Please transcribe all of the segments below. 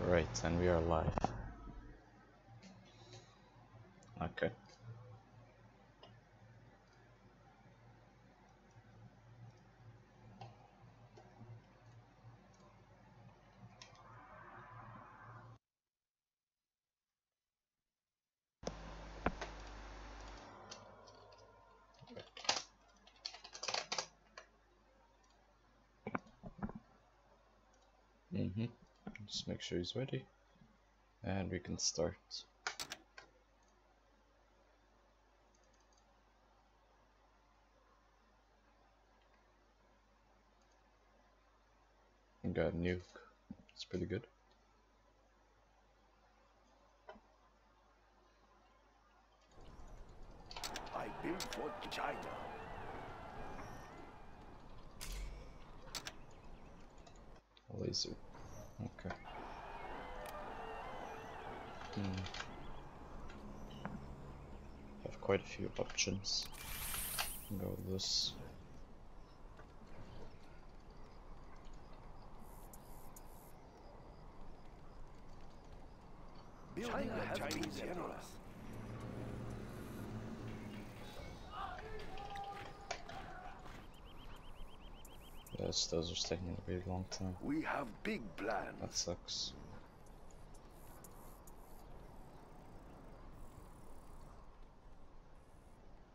Right, and we are live. Okay. Just make sure he's ready, and we can start. We got a nuke. It's pretty good. I built for China. Laser. Okay. Have quite a few options. Go with this. China has been generous. Yes, those are taking a very long time. We have big plans. That sucks.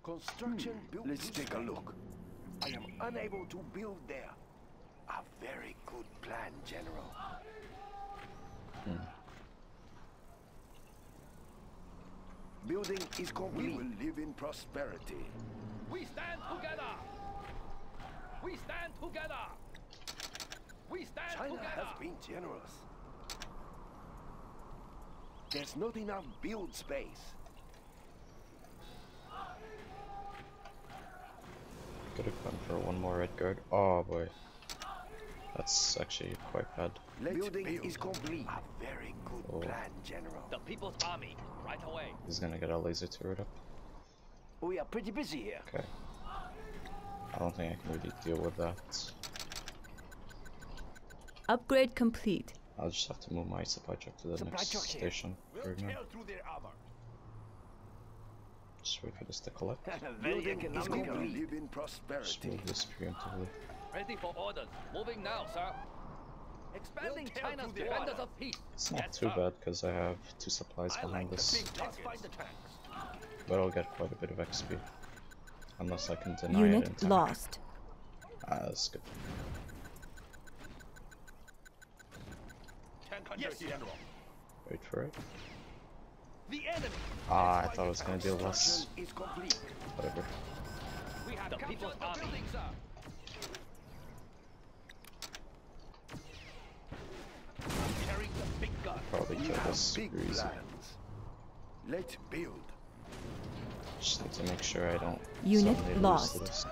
Construction. Let's take a look. I am unable to build there. A very good plan, General. Building is complete. We will live in prosperity. We stand together. We stand together. We stand China together. has been generous. There's not enough build space. Could have gone for one more red guard. Oh boy. That's actually quite bad. Building is complete. A very good plan, General. The People's Army, right away. He's gonna get a laser turret up. We are pretty busy here. Okay. I don't think I can really deal with that. Upgrade complete. I'll just have to move my supply truck to the next station for now. Just wait for this to collect. Building is complete. Live in prosperity. Just move this preemptively. Ready for orders. Moving now, sir. Expanding China's defenders of peace. It's not too bad because I have 2 supplies behind this. Let's find the tanks. But I'll get quite a bit of XP. Unless I can deny Unit it in time. lost. Ah, that's good. Yes, General. Wait for it. The enemy. Ah, I thought it was gonna deal less. Is complete. Whatever. We have the People's Army. Building, sir. Carrying the big gun. Probably We kill have this big super easy. plans. Let's build. Just need to make sure I don't Unit suddenly lose lost. to this.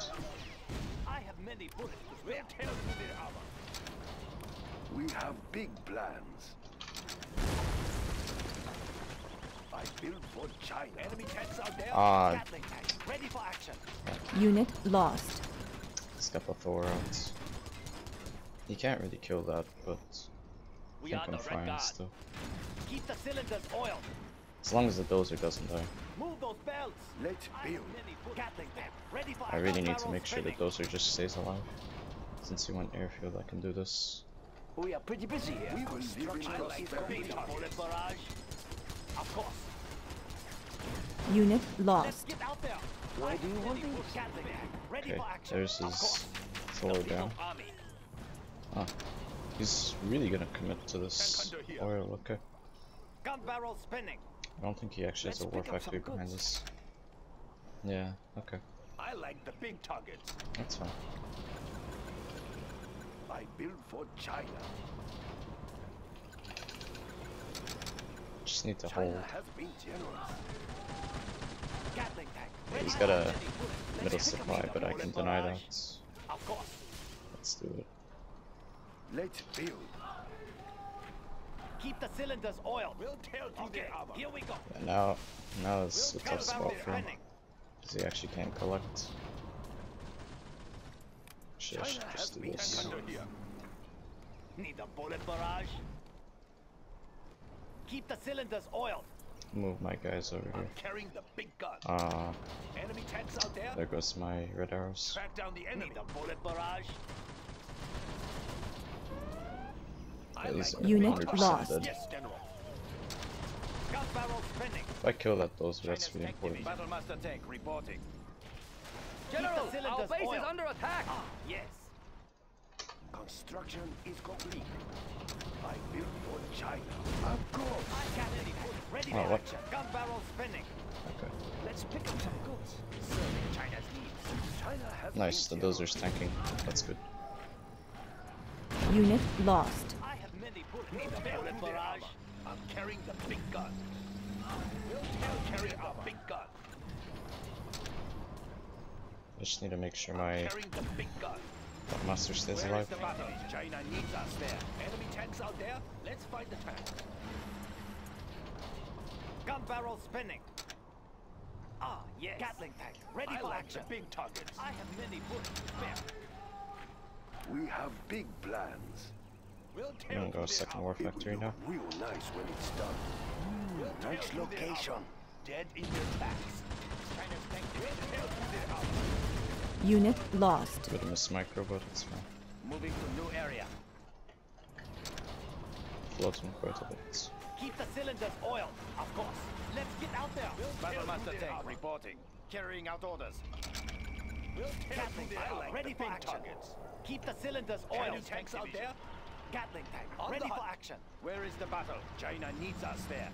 I have many bullets to spare. Tear through their armor. We have big plans. I built for China. Enemy tanks out there. Ah. Gatling tanks ready for action. Unit lost. Let's get the Thor out. You can't really kill that, but I We think are I'm the Red fine Guard. still. Keep the cylinders oiled. As long as the dozer doesn't die. Move those belts. Let's build. Gatling tank ready for I really need to barrel make sure the spinning. dozer just stays alive. Since he went airfield, I can do this. We are pretty busy here. We will live in I like prosperity. big bullet barrage. Of course. Unit Let's lost. get out there. Why do you want Many these? Gatling tank ready Okay, for action. there's Of his course. Thor The down. People's Army. Ah, he's really gonna commit to this oil, okay. Gun barrel spinning. I don't think he actually has a Let's war pick up factory some behind goods. us. Yeah, okay. I like the big targets. That's fine. I built for China. Just need to China hold. has been generous. Gatling tank. He's ready got for a action. middle Let's pick up supply, the but I bullet can deny barrage. that. Of course. Let's do it. Let's build. Keep the cylinders oiled. We'll tear through their armor. Here we go. Yeah, now it's a We'll tough tear spot barrel for him. spinning. Because he actually can't collect. Shit, I should China has just do been this. generous. Need a bullet barrage. Keep the cylinders oiled. Move my guys over I'm here. carrying the big gun. Enemy tanks out there. There goes my red arrows. Track down the enemy. Need a bullet barrage. Yeah, these are Unit 100% lost. dead. Yes, General. Gun barrel spinning. If I kill that those, that's really important. Battlemaster tank reporting. General, our base is under attack. Yes. Construction is complete. I built for China. Of course. I got any bullets ready Oh, for what? action. Gun barrel spinning. Okay. Let's pick up some goods. Serving China's needs. China has Nice, the been dozer's tanking. That's good. Unit lost. I have many bullets. Need a Tear bullet through their barrage. armor. I'm carrying the big gun. We'll carry the big gun. I just need to make sure my Carrying the big gun. master stays Where alive. is the battle? China needs us there. Enemy tanks out there. Let's fight the tanks. Gun barrel spinning. Ah, yes. Gatling tank. Ready I for like action. the big targets. I have many bullets to spare. We have big plans. We'll I'm gonna go second war factory now. Real nice when it's done. Nice location. Dead in their tracks. China's tank will through their armor. Unit lost. Would have missed micro, but it's fine. Moving to new area. Floating quite a bit. Keep the cylinders oiled, of course. Let's get out there. Battlemaster tank reporting. Carrying out orders. We'll Gatling tank ready for action. targets. Keep the cylinders Enemy oiled. tanks out there. Gatling tank On ready the for hunt. action. Where is the battle? China needs us there.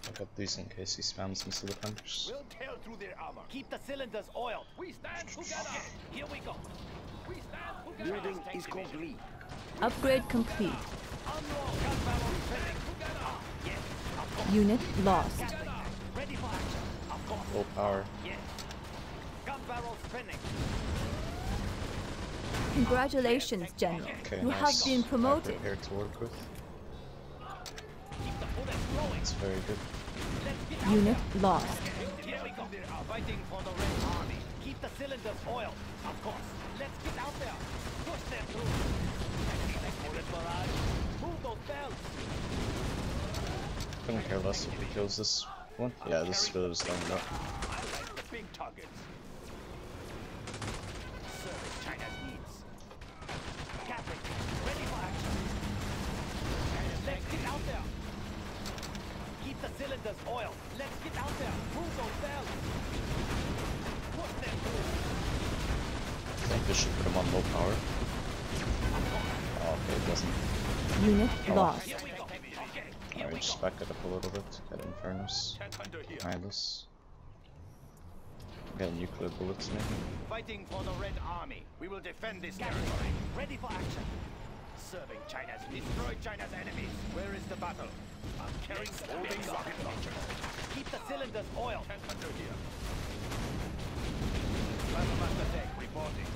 I got these in case he spams missile defenders. We'll tear through their armor. Keep the cylinders oiled. We stand together. Here we go. We stand together. Building is complete. Upgrade complete. Unload gun barrel spinning. Together. Yes, of course. Unit lost. Gatling tank ready for action. Of course. Full power. Yes. Gun barrel spinning. Congratulations, General. Okay, You nice. have been promoted. I'm prepared to work with. Keep the bullets flowing. It's very good. Let's get out Unit there. lost. Here we go. Fighting for the Red Army. Keep the cylinders oiled, of course. Let's get out there. Push them through. Bullet barrage. Move those bells. Couldn't care less if he kills this one. Yeah, this is what I was talking about. I like the big targets. Serving China's needs. Gatling, ready for action. Let's get out there. Keep the cylinders oiled. Let's get out there. Move those bells. Push them through. I think this should put him on low power. Oh, okay, it doesn't. Unit Oh. lost. Here we go. Okay, here Alright, we just go. back it up a little bit. Get Infernos. Tank under here. Behind us. Get nuclear bullets maybe. Fighting for the Red Army. We will defend this territory. Ready for action. Serving China's destroy China's enemies. Where is the battle? I'm carrying the big rocket launcher. Keep the cylinders oiled. Tank under here. Battlemaster tank reporting.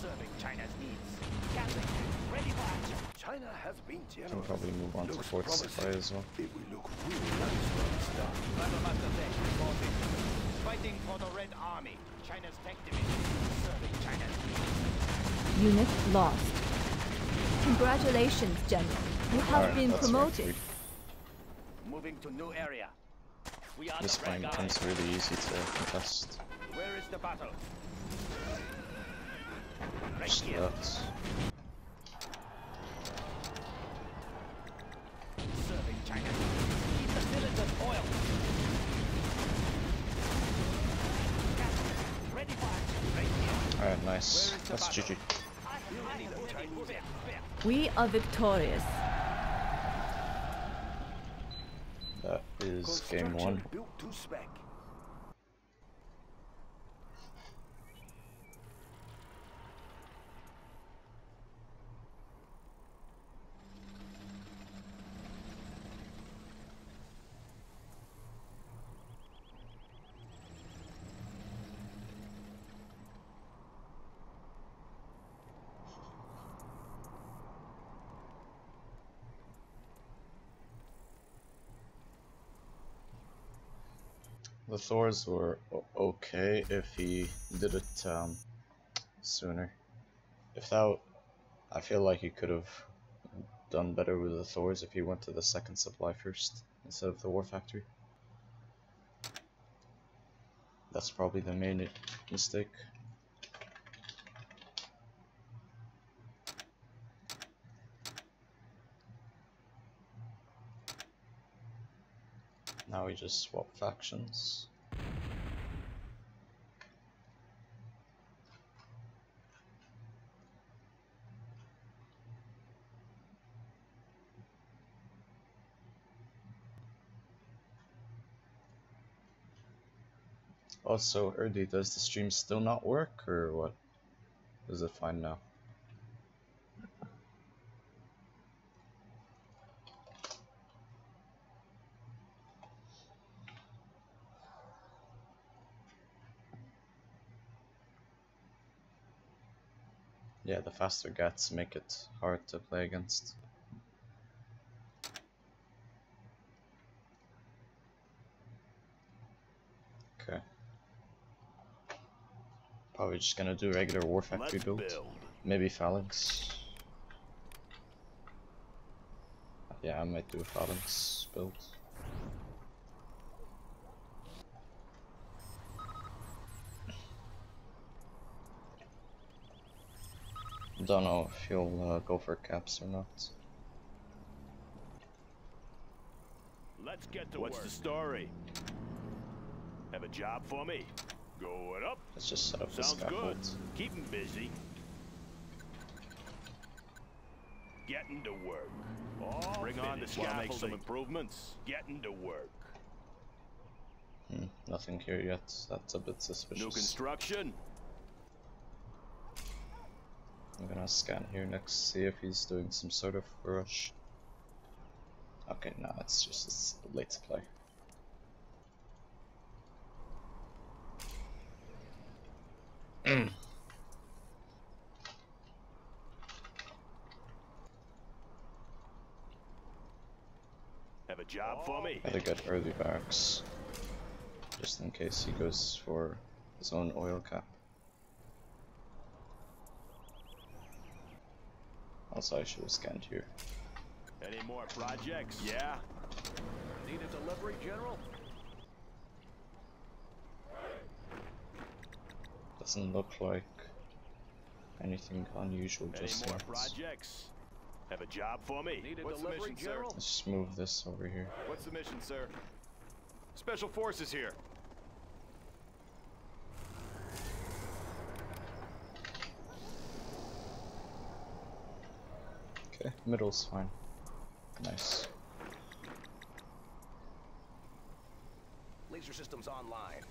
Serving China's needs. Gatling, ready for action. China has been Can generous. probably move on to Looks fourth promising. supply as well. It will look really nice when it's done. Battlemaster tank reporting. Fighting for the Red Army. China's tank division. Serving China's needs. Unit lost. Congratulations, General. You have Alright, been that's promoted. right. Moving to new area. We are This the red mine guys. becomes really easy to contest. Where is the battle? Right Just here. that. Serving China. Keep the cylinders oiled. Gatling, ready for action. Right here. Alright, nice. Where is the That's battle? GG. I have many bullets spare. We are victorious. That is game one. Built to spec. The Thors were okay if he did it sooner. If that, I feel like he could have done better with the Thors if he went to the second supply first instead of the War Factory. That's probably the main mistake. Now we just swap factions. Also, Erdi, does the stream still not work, or what? Is it fine now? Yeah, the faster gats make it hard to play against. Okay. Probably just gonna do regular War Factory build. Maybe Phalanx. Yeah, I might do a Phalanx build. Don't know if he'll go for caps or not. Let's get to What's the story? Have a job for me? Going up. Let's just set up the Sounds scaffold. good. Keep him busy. Getting to work. Oh, bring on the scaffolding. Make some improvements. Getting to work. Nothing here yet. That's a bit suspicious. New construction. I'm gonna scan here next, see if he's doing some sort of rush. Okay, no, it's just a late supply. Have a job for me? Gotta get early barracks, just in case he goes for his own oil cap. Also, I should have scanned here. Any more projects? Yeah. Need a delivery, General? Doesn't look like anything unusual Any just more yet. projects? Have a job for me? Need a What's the delivery, mission, sir? General? Let's just move this over here. What's the mission, sir? Special Forces here. Okay, middle's fine. Nice. Laser systems online.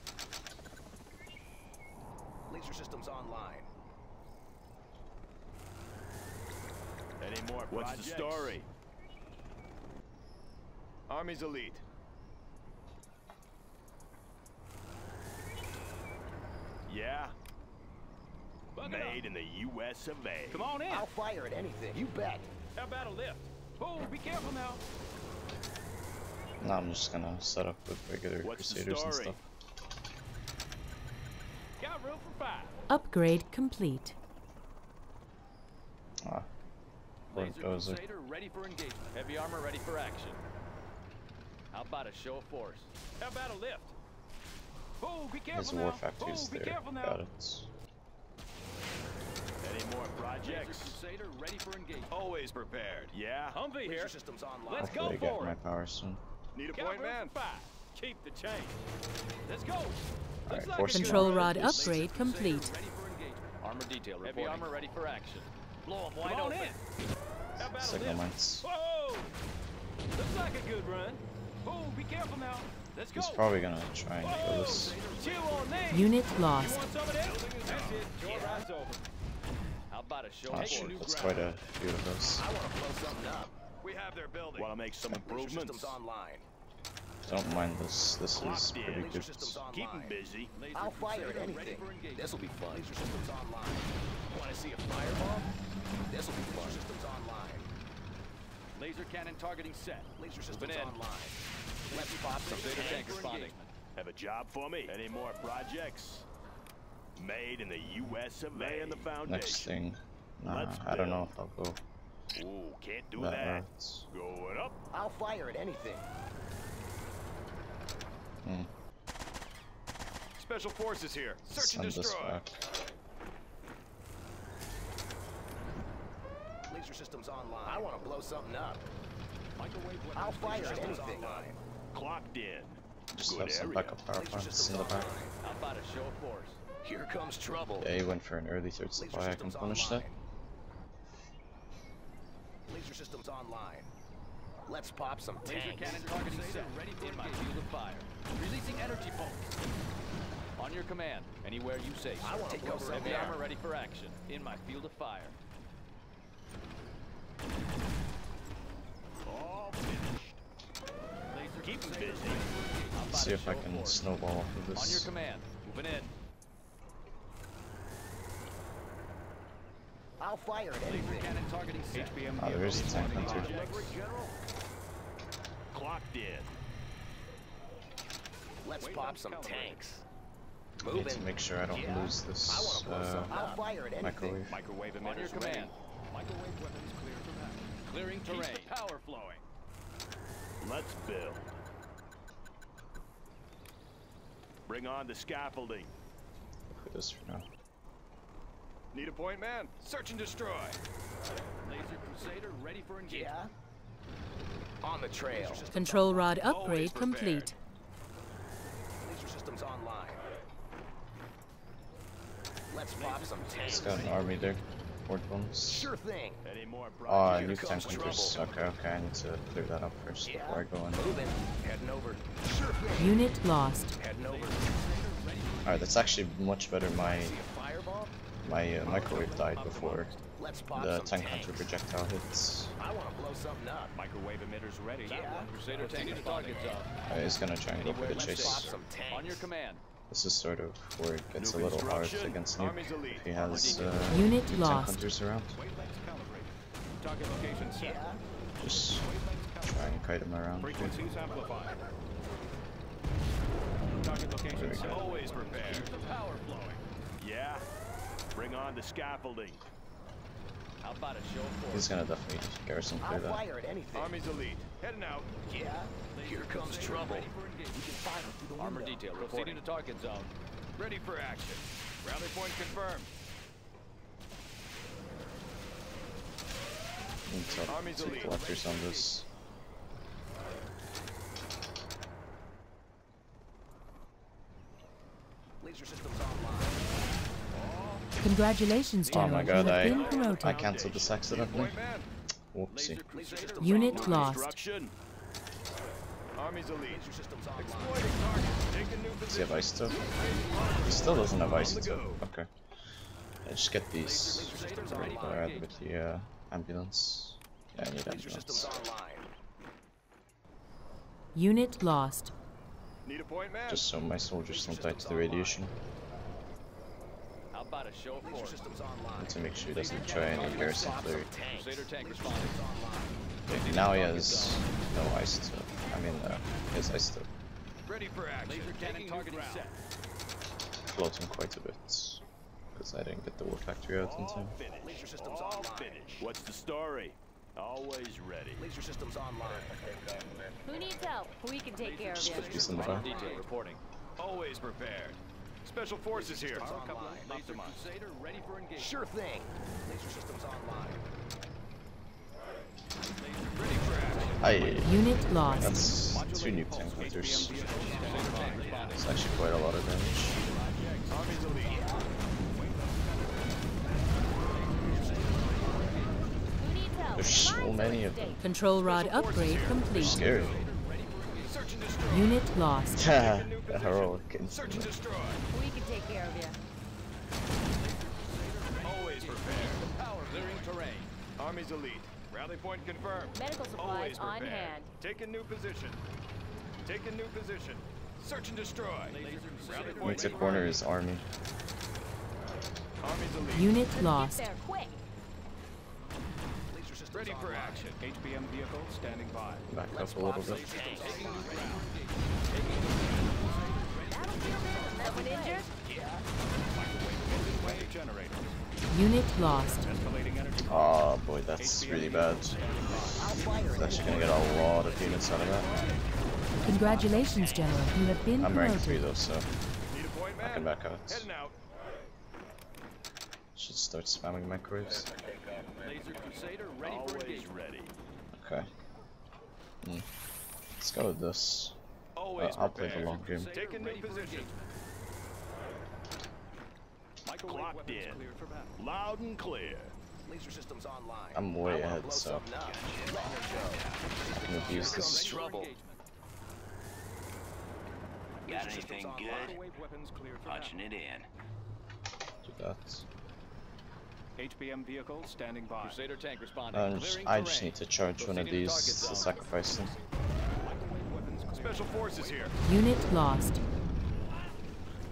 Laser systems online. Any more projects? What's the story? Army's elite. Yeah. Made in the US of A. Come on in. I'll fire at anything. You bet. How about a lift? Oh, be careful now. Now I'm just gonna set up with regular What's the Crusaders and story? stuff. Got room for 5. Upgrade complete. Ah. Laser Bulldozer. Crusader ready for engagement. Heavy armor ready for action. How about a show of force? How about a lift? Oh, be careful His now. War Factory's oh, be there. careful now. Got it. Any more Laser projects? Crusader ready for engagement. Always prepared. Yeah. Humvee here. Laser systems online. Let's go Hopefully I get for my it. power soon. Need a point, man? 5. Keep the change. Let's go. Alright, Looks force a good Control run. rod Laser upgrade Crusader complete. ready for engagement. Armor detail reporting. Heavy armor ready for action. Blow them wide open. How about a Signal lift? mines. Whoa! Looks like a good run. Oh, be careful now. Let's go. He's probably gonna try and kill Whoa! us. Chew on these. Unit You lost. want some of this? That's it. Your ride's over. How about a show Ah, of shit, force? that's quite a few of those. I want to blow something up. We have their building. Want to make some Laser improvements? systems online. Don't mind this. This is Clocked in. pretty Laser good. systems online. Keep him busy. Laser I'll fire at Crusader ready anything. for engagement. This'll be fun. Laser systems online. Want to see a fireball? This'll be fun. Laser systems online. Laser cannon targeting set. Laser systems Moving in. online. Let's pop some Crusader tank tanks. responding. Have a job for me? Any more projects? Made in the US of A. In the Next foundation. thing, Nah, Let's I don't know build. if I'll go Ooh, can't do that that. route. Going up. I'll fire at anything. Special forces here. Search Send and this destroy. back. Laser systems online. I want to blow something up. Microwave weapons. I'll fire laser at systems anything. online. Clocked in. Just Good have some area. backup power Laser plants systems in the back. online. How about a show of force? Here comes trouble. Yeah, he went for an early third Laser supply. I can systems punish that. online. Laser systems online. Let's pop some Laser tanks. cannon targeting set. Ready for in my field of fire. Releasing energy pulse. On your command. Anywhere you say so. I want to blow Heavy something armor up. ready for action. In my field of fire. All finished. Laser Keep 'em crusader busy. ready for engagement. How about See a if I show of can force? snowball off of On your this. command. Moving in. I'll fire at Laser anything. cannon targeting set. HBM Ah, there is a tank hunter. Clocked in. Let's Wait, pop I'm some calibrating. tanks. I need to Moving. make sure I don't Yeah. lose I this want to blow something up. I'll fire at anything. microwave. Microwave On your emitters command. ready. Microwave weapons clear from action. Clearing terrain. Keep the power flowing. Let's build. Bring on the scaffolding. Look at this for now. Need a point man? Search and destroy. Laser crusader ready for engagement. Yeah. On the trail. Control rod Always upgrade prepared. complete. Laser systems online. Let's pop some tanks. It's got an army there. Horde ones. Sure thing. Any more Oh, projects? new Here tank comes hunters. trouble. Okay, I need to clear that up first Yeah. before I go in. Moving. Heading over. Sure thing. Unit lost. Heading over. Alright, that's actually much better. My See a fireball? microwave died before Let's pop the some tank tanks. hunter projectile hits. I want to blow something up. Microwave emitters ready. Yeah. Crusader taking the target zone. He's gonna try and go for the Let's pop chase. some tanks. On your command. This is sort of where it gets a New little hard construction. against Nuke Army's elite. if he has Unit tank lost. hunters around. Wavelengths calibrated. Target location set. Yeah. Just try and kite him around. Frequencies amplified. Target There location we set. go. Always prepared. Keep the power flowing. Yeah. Bring on the scaffolding. How about a show of force? He's gonna definitely garrison clear I'll that. fire at anything. Army's elite. Heading out. Yeah. Here comes trouble. Ready for engagement. Armor detail proceeding to target zone. Ready for action. Rally point confirmed. Need to Army's take elite. collectors on this. Laser systems online. Congratulations, Oh General. my You god, have been I promoted. cancelled this accidentally. Point man. Whoopsie. Laser crusader. Unit Front lost. Construction. Army's elite. Laser systems online. Exploiting target. Taking new Does he have position. isotope? He still doesn't have On the isotope. go. Okay. I just get these systems right online. there with the ambulance. Yeah, I need Laser systems ambulance. online. Unit lost. Need a point man. Just so my soldiers don't die to the radiation. How about a show of Laser force? systems online. Need to make sure he doesn't try any garrison Pop clear. some tanks. Crusader tank Laser responding. systems online. Okay, now he has no isotope. I mean, he has isotope. Ready for action. Laser cannon Taking new targeting ground. set. Floating quite a bit. Because I didn't get the war factory out in time. All finished. Laser systems All online. finished. What's the story? Always ready. Laser systems online. Who needs help? We can take care of Just you. 50s in the Armor back. detail reporting. Always prepared. Special forces here. Systems Power coupling. online. Laser crusader ready for engagement. Sure thing. Laser systems online. Ready for action. Aye. Unit lost. That's two nuke tank hunters. It's actually quite a lot of damage. Army's elite. Who needs help? There's so Mine's many a of them. mistake. Control rod upgrade They're complete. scary. Search and destroy. Unit lost. The New position. heroic Search and instantly. destroy. We can take care of you. Always prepared. Power clearing terrain. Army's elite. Rally point confirmed. Medical supplies Always on prepared. hand. Take a new position. Take a new position. Search and destroy. Rally Need point to corner his army. Army's elite. Unit Let's lost. get there quick. Laser systems Ready for online. action. HBM vehicle standing by. Back Let's up a little pop some bit. tanks. Battlefield in. Someone injured? Yeah. Unit lost. Oh boy, that's really bad. It's actually gonna get a lot of units out of that. Congratulations, General. You have been I'm rank 3 promoted. though, so Need a point, I can man? back out. Heading out. Should start spamming microwaves. Laser Crusader ready for Always engagement. ready. Okay. Let's go with this. Always I'll play the prepared. long game. Take a new Ready for position. engagement. Microwave Clocked weapons in. cleared for battle. Loud and clear. Laser systems online. I'm way ahead, so I can abuse Ready this. for engagement. Got anything good? Microwave weapons cleared for Punching battle. it in. Do that. HPM vehicle standing by. Crusader tank responding. I just need to charge one of these to sacrifice them. Microwave weapons cleared. Special forces here. Unit lost.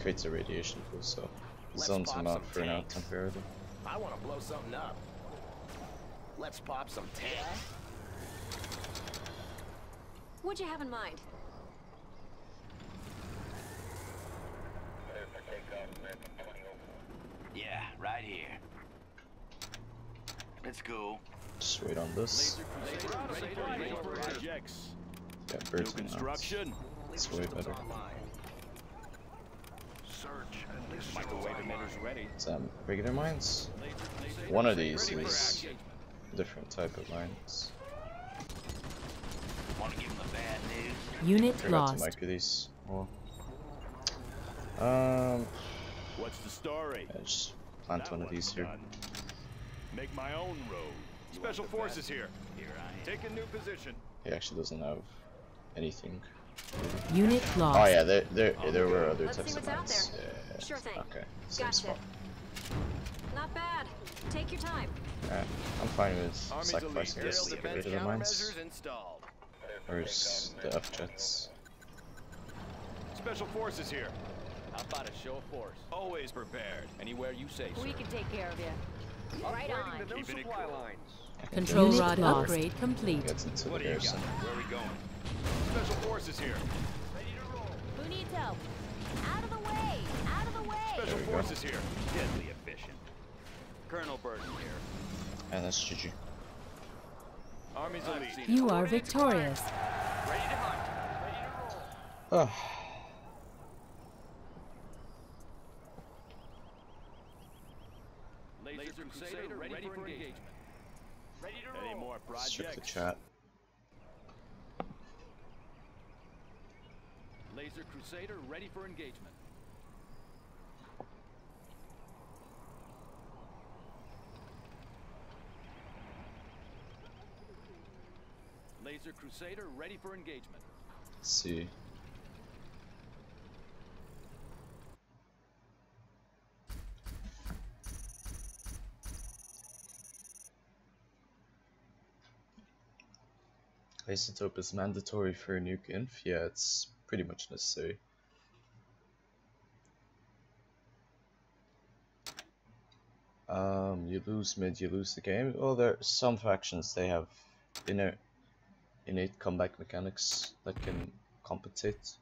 Creates a radiation pool, so Let's zones pop him out some for now tanks. temporarily. I want to blow something up. Let's pop some tanks. What'd you have in mind? Yeah, right here. Let's go. Just wait on this. Laser Crusader ready for engagement. Projects. Yeah, New birds and construction. It's way better. Microwave emitters ready. Regular mines? One of these is a different type of mines. Want to give him the bad news? Unit Forgot to lost. micro these. Well, What's the story? yeah, just plant one of these here. Done. Make my own road. Special forces here. Here I am. Take a new position. He actually doesn't have anything. Unit lost. Oh yeah, there were other Let's types see of what's out mines. there. Yeah. Sure thing. Okay. Same Gotcha. spot. Not bad. Take your time. Alright, I'm fine with Army's sacrificing elite. this to get rid of the mines. installed. Where's the F-jets? Special forces here. How about a show of force? Always prepared. Anywhere you say so. We can take care of you. Right on. Keeping it cool. Control Unit rod lost. upgrade complete. Gets into the What do you got? garrison. Where are we going? Special forces here. Who needs help? Out of the way! Out of the way! Special we go. forces here. Deadly efficient. Colonel Burton here. And that's GG. Army's elite. You are victorious. Ready to hunt. Oh. Laser Crusader ready for engagement. Ready to Any more Strip the projects? chat. Laser Crusader ready for engagement. Laser Crusader ready for engagement. Let's see. Isotope is mandatory for nuke inf? Yeah, it's pretty much necessary. You lose mid, you lose the game. Well, there are some factions, they have innate comeback mechanics that can compensate.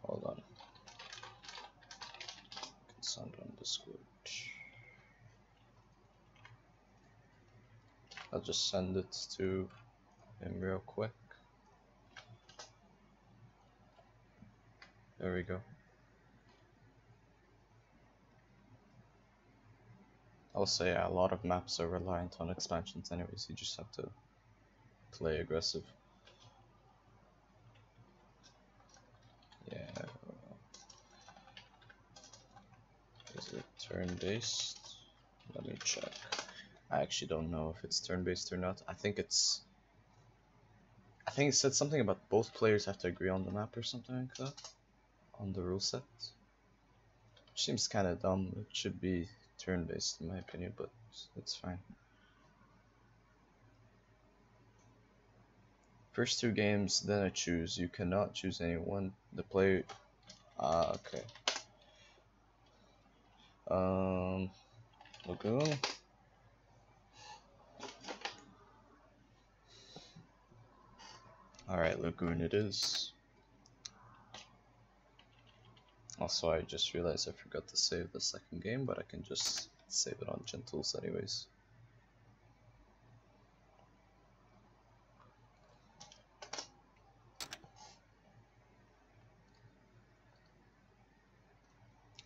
Hold on. Can send on Discord. I'll just send it to him real quick. There we go. Also, yeah, a lot of maps are reliant on expansions anyways, you just have to play aggressive. Yeah. Is it turn-based? Let me check. I actually don't know if it's turn-based or not. I think it said something about both players have to agree on the map or something like that. On the rule set. Which seems kinda dumb. It should be turn-based in my opinion, but it's fine. First two games, then I choose. You cannot choose anyone. The player. Okay. Lagoon. Alright, Lagoon it is. Also, I just realized I forgot to save the second game, but I can just save it on Gentles anyways.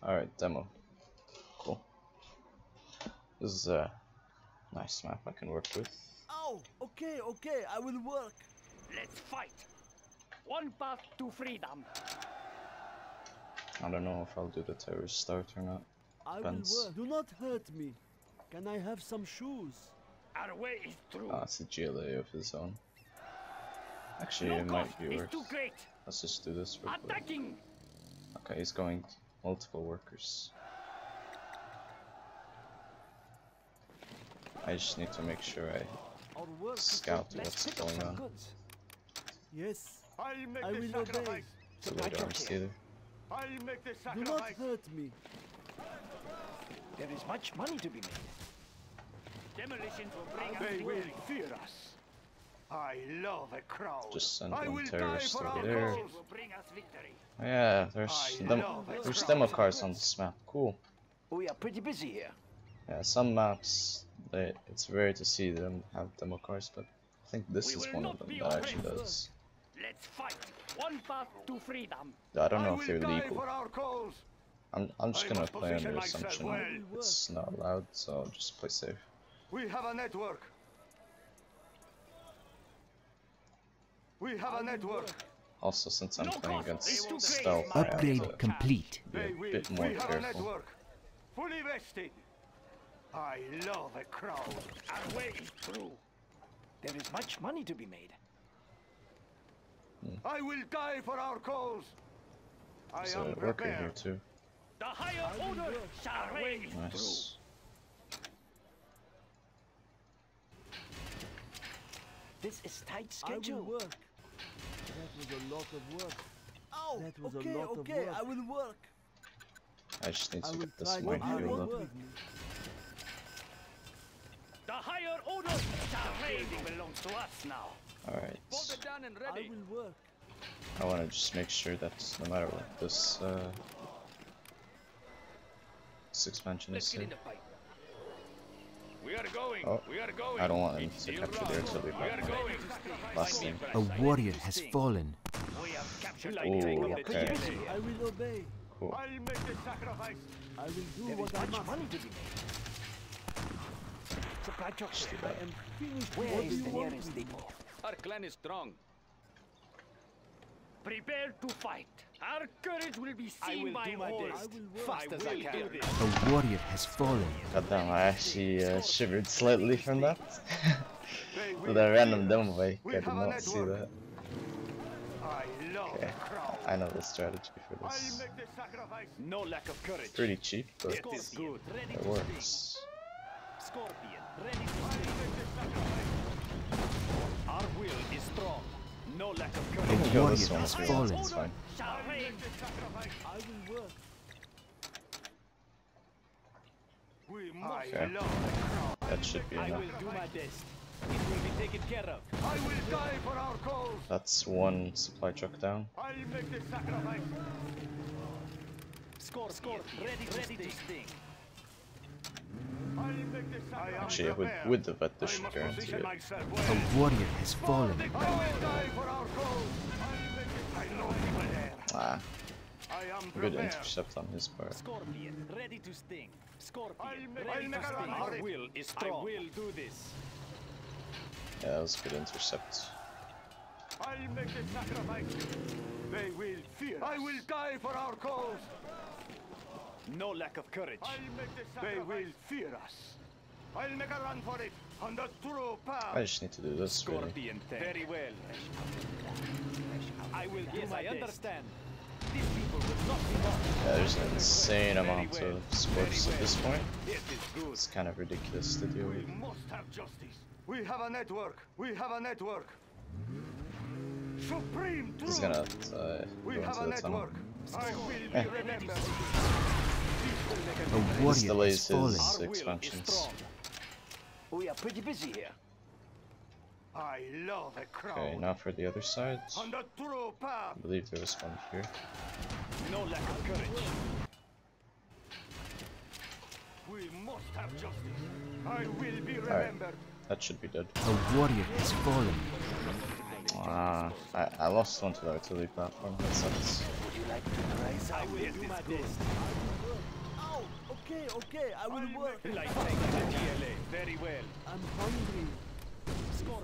Alright, demo. Cool. This is a nice map I can work with. Oh, okay, I will work. Let's fight. One path to freedom. I don't know if I'll do the terrorist start or not. I will Depends. work. Do not hurt me. Can I have some shoes? Our way is through. Ah, it's a GLA of his own. Actually, No it might cost be is worth. too great. Let's just do this real quick. Attacking. Okay, he's going multiple workers. I just need to make sure I Our work is scout let's what's pick up going some on. goods. Yes, I'll make I the will obey. sacrifice. So they don't steal. I'll make the Do not sacrifice. hurt me. There is much money to be made. Demolitions will bring us They will glory. fear us. I love a crowd. Just send I one will die terrorist for over our there. cause. Will bring us victory. Yeah, I there's love demo cars on this map. Cool. We are pretty busy here. Yeah, some maps, it's rare to see them have demo cars, but I think this We is will one not of them be that actually oppressed. does. Let's fight. One path to freedom. I don't know I if they're will die legal. for our cause. I'm just I gonna must play under position myself assumption well. it's not allowed, so I'll just play safe. We have a network. We have a network. Also, since I'm No playing cost, against they will stealth, pay. I have Upgrade to complete. be a They will. bit more We have a careful. network. Fully vested. I love a crowd. Our way is through. There is much money to be made. I will die for our cause. I There's am a worker here prepared. too. The higher order shall reign. Nice. This is tight I will schedule. work. That was a lot of work. Oh, that was okay, a lot okay, of work. I will work. I just need I to will get this try to minefield work up. with me. The higher order shall reign. It belongs to us now. Alright. Done and I will work. I want to just make sure that no matter what this expansion is here. fight. We are going. Oh, We are going. I don't want him to capture the artillery We are back. going. Last game. A warrior has fallen. We have captured Ooh, the okay. I will obey. Cool. I'll make the sacrifice. I will do There is what I much must. money to be made. Supply truck Just do here. that. I am finished. Where What is do you the want nearest with me? depot? Our clan is strong. Prepare to fight. Our courage will be I seen will by do my all. best. I will work. Fast as I can. A warrior has fallen. Goddamn, I actually shivered slightly from that. They With will a random fear dumb us. way. We I did have a not see network. that. I love Okay, a crowd. I know the strategy for I'll this. make the sacrifice. No lack of courage. Pretty cheap, but It is good. Ready it to works. Scorpion. Ready to I'll make the sacrifice. Our will is strong. No lack of We courage. can kill warrior this one has if we want, fallen. it's fine. shall I'll reign. make the sacrifice. I will work. We must Okay. love a crowd. That should be I enough. will do my best. It will be taken care of. I will die for our cause. That's one supply truck down. I'll make the sacrifice. Scorpion. Ready to sting. I'll make the sacrifice. Actually, with the vet, this should guarantee Position it. myself A well. warrior has fallen. I will die for our cause. I know people there. Ah, I am good prepared. intercept on his part. Scorpion. Ready to sting. Scorpion. I'll Ready make to a run sting. for Our it. will is strong. I will do this. Yeah, that was a good intercept. I'll make the sacrifice. They will fear us. I will die for our cause. No lack of courage. I'll make the sacrifice. They will fear us. I'll make a run for it on the true path. I just need to do this really. Scorpion tank. Very well. I will do Yes, my I best. understand. These people will not be lost. Yeah, there's an insane amount well. of sports at this point. It is good. It's kind of ridiculous to deal We with. must have justice. We have a network. We have a network. Supreme truth. He's gonna We go have into a the tunnel. network. I will be Eh. remembered. A This warrior delays has fallen. his Our will is expansions. strong. We are pretty busy here. I love a crowd. Okay, now for the other side. On the true path. I believe there was one here. No lack of courage. We must have justice. I will be remembered. That should be dead. A warrior has fallen. Ah, I lost one to the artillery platform. That sucks. I will do my best. Ow! Okay, I will work. Like taking the GLA. Very well. I'm hungry.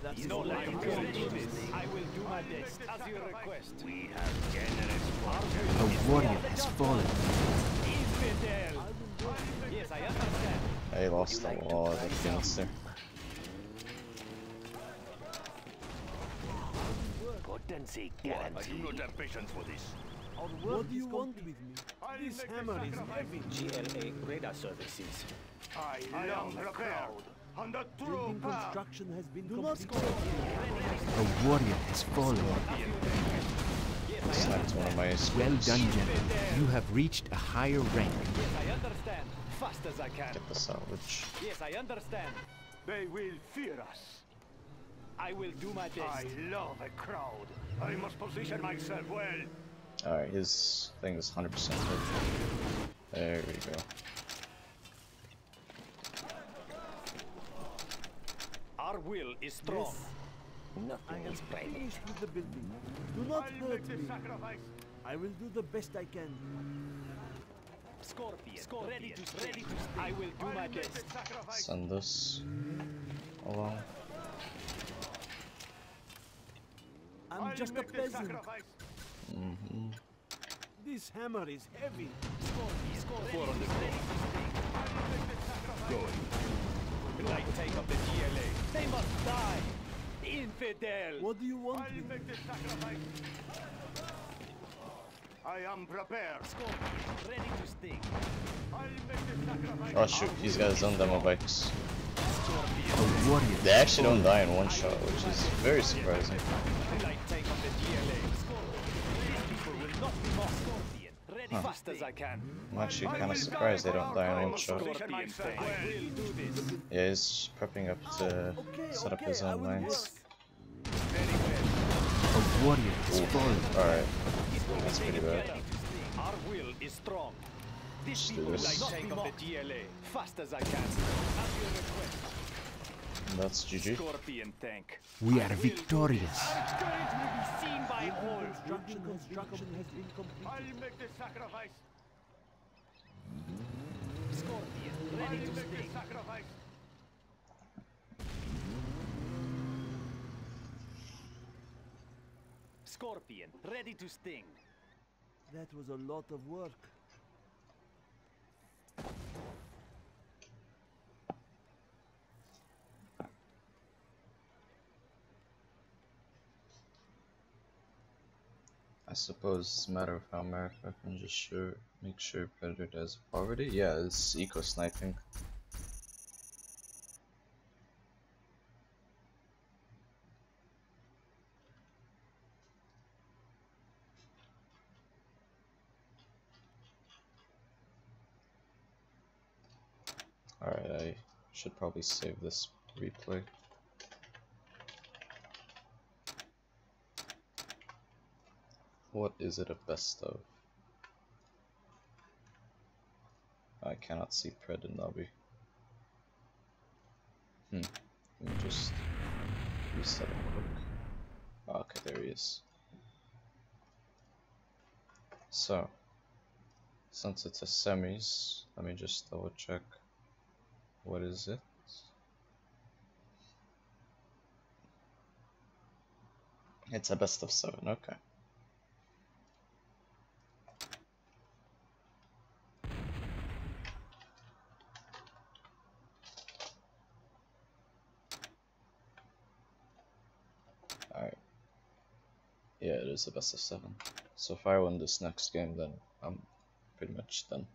That's no lack of courage. I will do my best as you request. We have generous A warrior has fallen. Infidel. Yes, I understand. I lost a lot of things there. potency I guarantee. do not have patience for this. What do you want with me? This hammer is heavy. GLA radar services. I love the crowd. On the true Building path. construction has been completed. A warrior has fallen. Sniped one of my Well screens. done, gentlemen. You have reached a higher rank. Yes, I understand. Fast as I can. Get the salvage. Yes, I understand. They will fear us. I will do my best. I love a crowd. I must position myself well. Alright, his thing is 100% hit. There we go. Our will is strong. I Nothing am is private. finished with the building. Do not I'll hurt make the me. sacrifice. I will do the best I can. Scorpion, ready to sting. I will do my I'll make best. the sacrifice. Send this along. I'm I'll just a make the peasant. sacrifice. This hammer is heavy. For on the Going. Like take up the GLA. They must die. Infidel. What do you want I'll with me? make the sacrifice. I am prepared. Scorpion, ready to sting. I'll make the sacrifice. Oh shoot, he's got his own demo bikes. A warrior They actually don't die in one shot, which is very surprising. Like take up the GLA. These people will not be lost. Scorpion, ready fast as I can. I'm actually kind of surprised they don't die in one shot. Scorpion thing. I will do this. Yeah, he's prepping up to set up his I own will lines. Very well. A warrior has fallen. Alright, that's pretty bad. Our will is strong. These Just do people this. like take up the GLA. Fast as I can. As you request. That's GG. Scorpion tank. We are victorious. Courage will be seen by all. Construction has been completed. I'll make the sacrifice. Scorpion, I'll ready to make the sting. sacrifice. Scorpion, ready to sting. That was a lot of work. I suppose it's a matter of how Marakar can just make sure Predator does poverty. Yeah, it's eco sniping. Alright, I should probably save this replay. What is it a best of? I cannot see Pred in lobby. Let me just reset it quick. Okay, there he is. So, since it's a semis, let me just double check. What is it? It's a best of 7, okay. Alright. Yeah, it is a best of 7. So if I win this next game, then I'm pretty much done.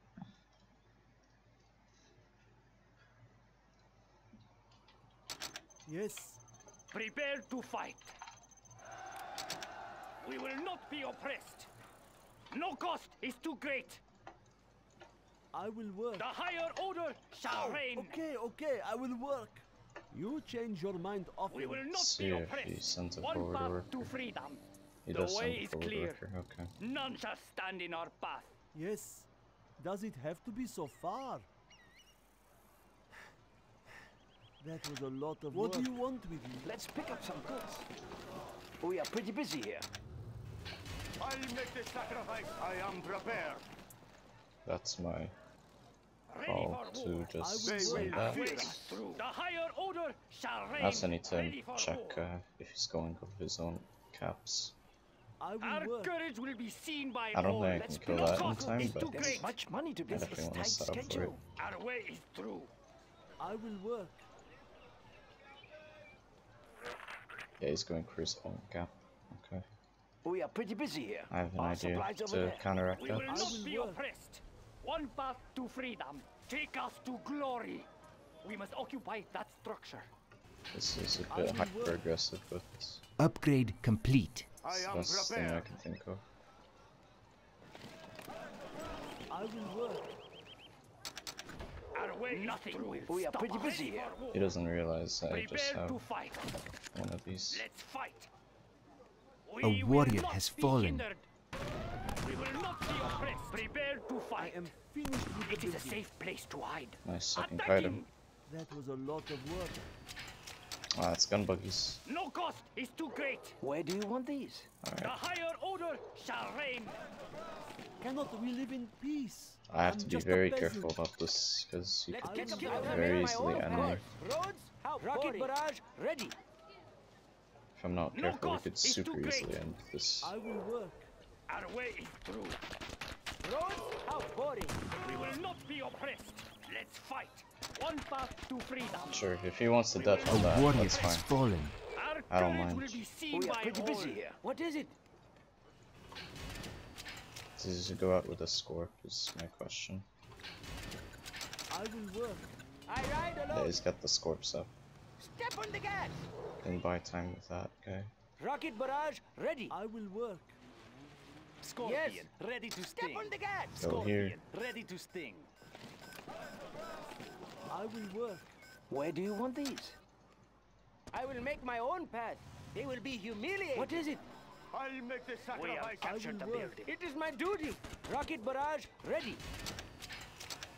Yes. Prepare to fight. We will not be oppressed. No cost is too great. I will work. The higher order shall reign. Okay, I will work. You change your mind often. We will not See be if he oppressed. sends a One forward path worker. to freedom. He The does send way a is forward clear. worker, okay. None shall stand in our path. Yes. Does it have to be so far? That was a lot of work. What do you want with me? Let's pick up some goods. We are pretty busy here. I'll make the sacrifice. I am prepared. That's my Ready call for war. to just I will send wait. that. Through. The higher order shall reign. I also need to ready for check war. if he's going over his own caps. I will Our work. courage will be seen by I don't all. think I Let's can kill no that in cost time, is but too There's great. much money to I build this definitely want tight to set up for it. schedule. Our way is through. I will work. Yeah, he's going for his own cap. Okay. We are pretty busy here. I have an Our idea supplies over to there. counteract We that. will not will be work. oppressed. One path to freedom. Take us to glory. We must occupy that structure. This is a I bit will hyper work. aggressive, but Upgrade complete. I it's the am best thing I prepared. can think of. I will work. Our way nothing will We are stop pretty us. busy Ready here. for war. He doesn't realize that I just Prepare have to fight. one of these. Let's fight. A We will warrior not has be fallen. hindered. We will not be oppressed. Prepare to I fight. am finished with the It is a building. safe place to hide. Nice second Attack item. him. That was a lot of work. Ah, it's gun buggies. No cost is too great. Where do you want these? The higher order shall reign. Cannot we live in peace? I have I'm to be just a very peasant. careful about this, because you Let's could get some very easily enemy. Roads, rocket barrage, ready. If I'm not No careful, we cost could is super too great. easily end this. I will work. Our way is through. Roads, how boring. We will not be oppressed. Let's fight. One path to freedom. Sure, if he wants to death A on that, warrior that's has fine. fallen. Our I don't courage mind. will be seen We are by pretty all. busy here. What is it? Does he go out with a score, is my question. I will work. I ride Yeah, alone. he's got the scorps up. Step on the gas. Can buy time with that guy. Rocket barrage, ready. I will work. Scorpion, ready to step on the gas. Go here. ready to sting. I will work. Where do you want these? I will make my own path. They will be humiliated. What is it? I'll make the sacrifice. captured the building. It is my duty. Rocket barrage, ready.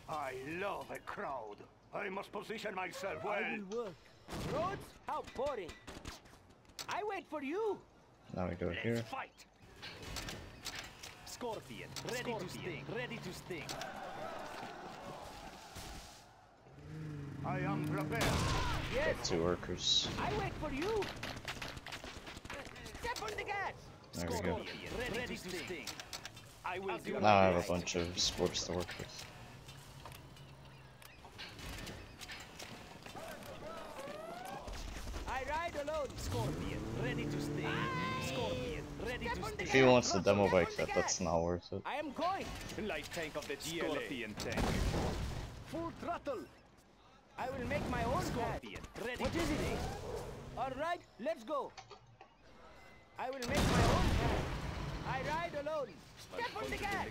I love a crowd. I must position myself I well. will work. Roads, how boring. I wait for you. Now we go Let's here. fight. Scorpion, ready to sting. Ready to sting. I am prepared. Yes, Two workers. I wait for you. Step on the gas. There we go. Scorpion, ready to sting. I will do Now I have a bunch of scorps to work with. I ride alone. Scorpion, ready to sting. Scorpion, ready to If sting. he wants the demo bike, that's not worth it. I am going. Light tank of the GLA. Scorpion tank. Full throttle. I will make my own Scorpion, path. ready What to is it? All right, let's go. I will make my own path. I ride alone. Step on the gas.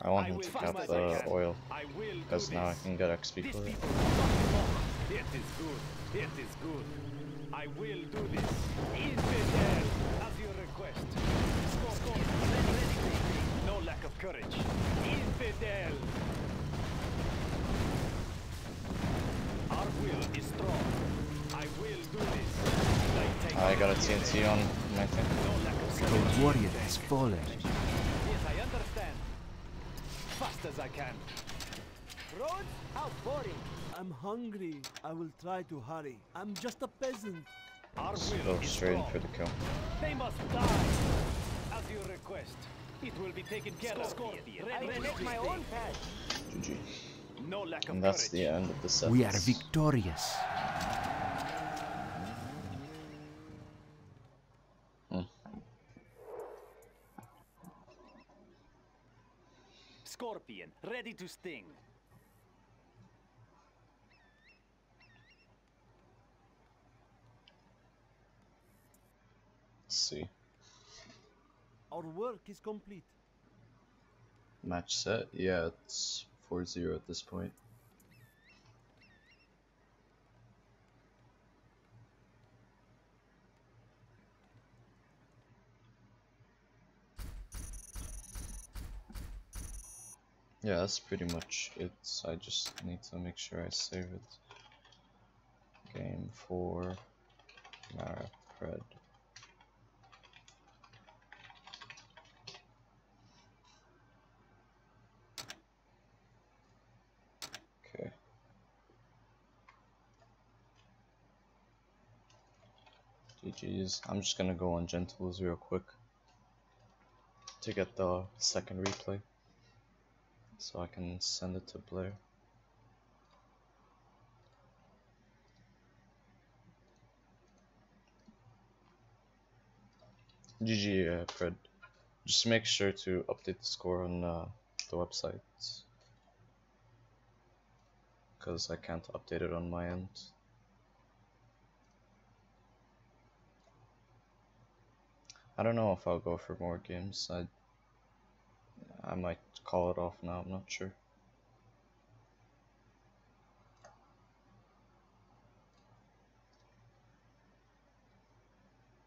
I want I him will to do cap as I the can. oil, I will do because now I this. can get XP These for it. people will not be mocked. It is good. It is good. I will do this. Infidel, as you request. Scorpion, ready. No lack of courage. Infidel. Our will is strong. I will do this. I got a TNT on my thing. No lack of A courage. warrior has fallen. Yes, I understand. Fast as I can. Roads, how boring. I'm hungry. I will try to hurry. I'm just a peasant. Our Just will go is straight in strong. for the kill. They must die. As you request. It will be taken care of. Scorpion, I will make my own path. GG. No lack of And that's courage. the end of the set. We are victorious. Scorpion, ready to sting. Let's see. Our work is complete. Match set? Yeah, it's 4-0 at this point. Yeah, that's pretty much it. I just need to make sure I save it. Game 4, Marakar. Okay. GG's. I'm just gonna go on Gentles real quick to get the second replay so I can send it to Blair. GG, Pred. Just make sure to update the score on the website, because I can't update it on my end. I don't know if I'll go for more games. I might call it off now, I'm not sure.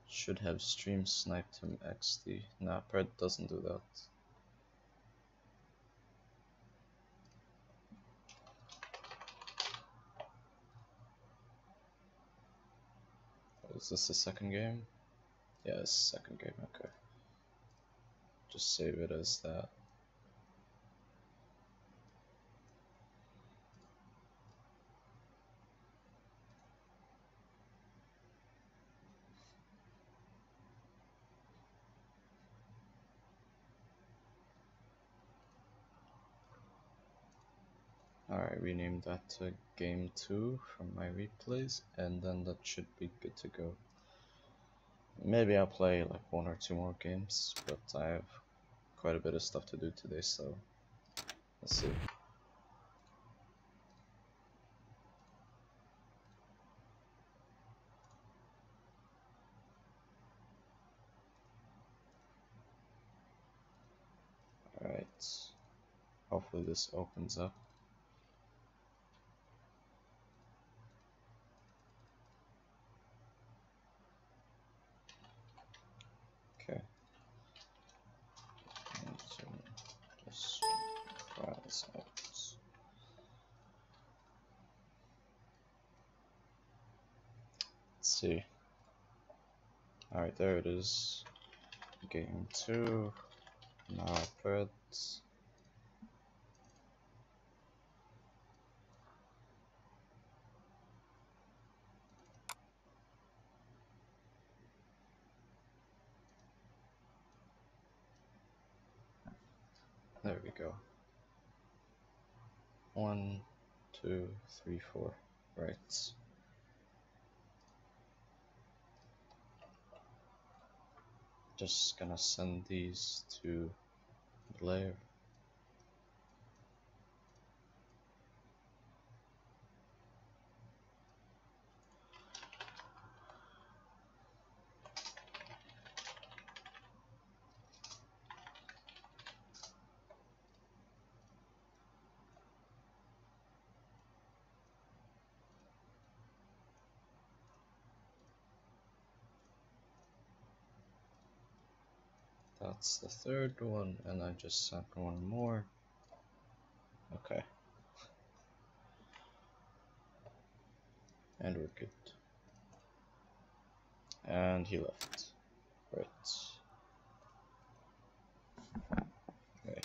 Should have stream sniped him XD. Nah, Pred doesn't do that. Is this the second game? Yeah, it's the second game, okay. Just save it as that. Alright, rename that to Game 2 from my replays, and then that should be good to go. Maybe I'll play like 1 or 2 more games, but I have quite a bit of stuff to do today, so let's see. Alright, hopefully this opens up. Okay. And so just browse out. Let's see. Alright, there it is. Game 2. Now Pred. There we go. 1, 2, 3, 4. Right. Just gonna send these to Blair. That's the third one, and I just sent one more. Okay. And we're good. And he left. Right. Okay.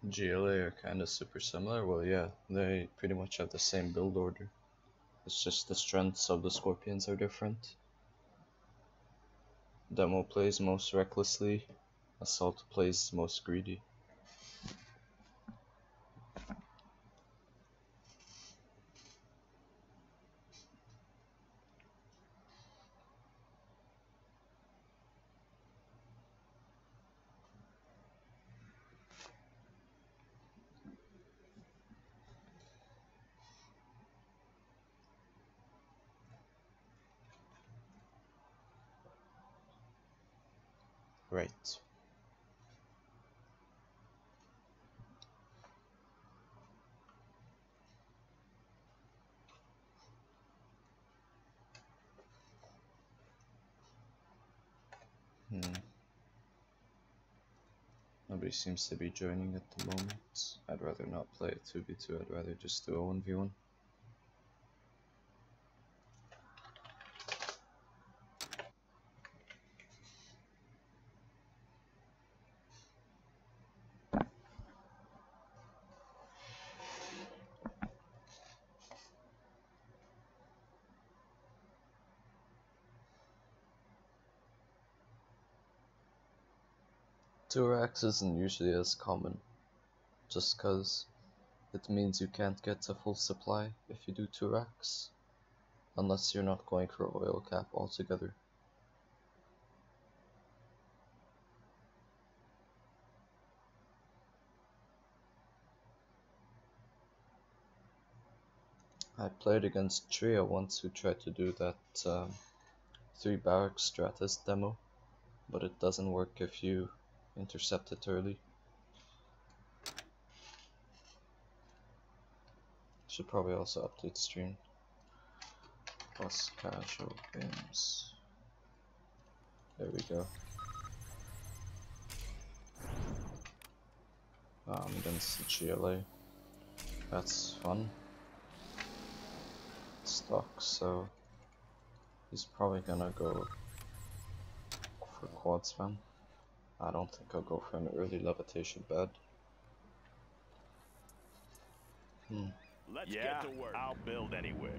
GLA are kind of super similar. Well, yeah, they pretty much have the same build order. It's just the strengths of the Scorpions are different. Demo plays most recklessly, Assault plays most greedy. Right. Nobody seems to be joining at the moment. I'd rather not play a 2v2, I'd rather just do a 1v1. Two racks isn't usually as common, just because it means you can't get a full supply if you do 2 racks, unless you're not going for oil cap altogether. I played against Tria once who tried to do that 3 barrack Stratus demo, but it doesn't work if you intercept it early. Should probably also update stream. Plus casual games. There we go. Against the GLA. That's fun. Stock, so he's probably gonna go for quad spam. I don't think I'll go for an early levitation bed. Let's get to work. I'll build anywhere.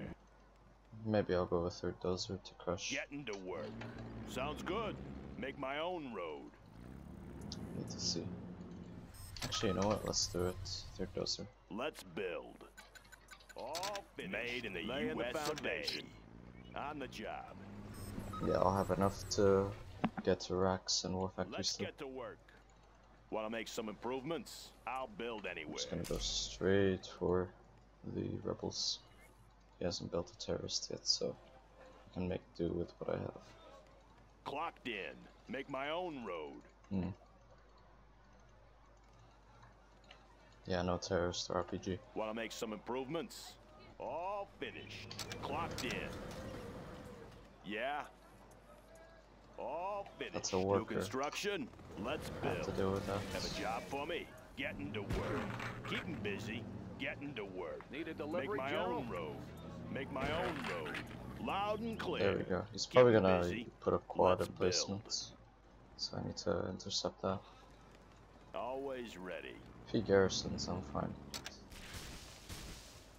Maybe I'll go with third dozer to crush. Getting to work. Sounds good. Make my own road. Need to see. Actually, you know what? Let's do it. Third dozer. Let's build. All finished. Made in the US foundation. On the job. Yeah, I'll have enough to get to racks and war factory Let's still. get to work. Want to make some improvements? I'll build anywhere. Just gonna go straight for the rebels. He hasn't built a terrorist yet, so I can make do with what I have. Clocked in. Make my own road. Yeah, no terrorist or RPG. Want to make some improvements? All finished. Clocked in. Yeah. All finished. That's a worker. New construction. Let's build. Have to deal with that. Have a job for me. Getting to work. Keep 'em busy. Getting to work. Need a delivery, Make my General? own road. Make my own road. Loud and clear. There we go. He's probably Keep 'em gonna busy. put a quad Let's in placement, so I need to intercept that. Always ready. If he garrisons, I'm fine.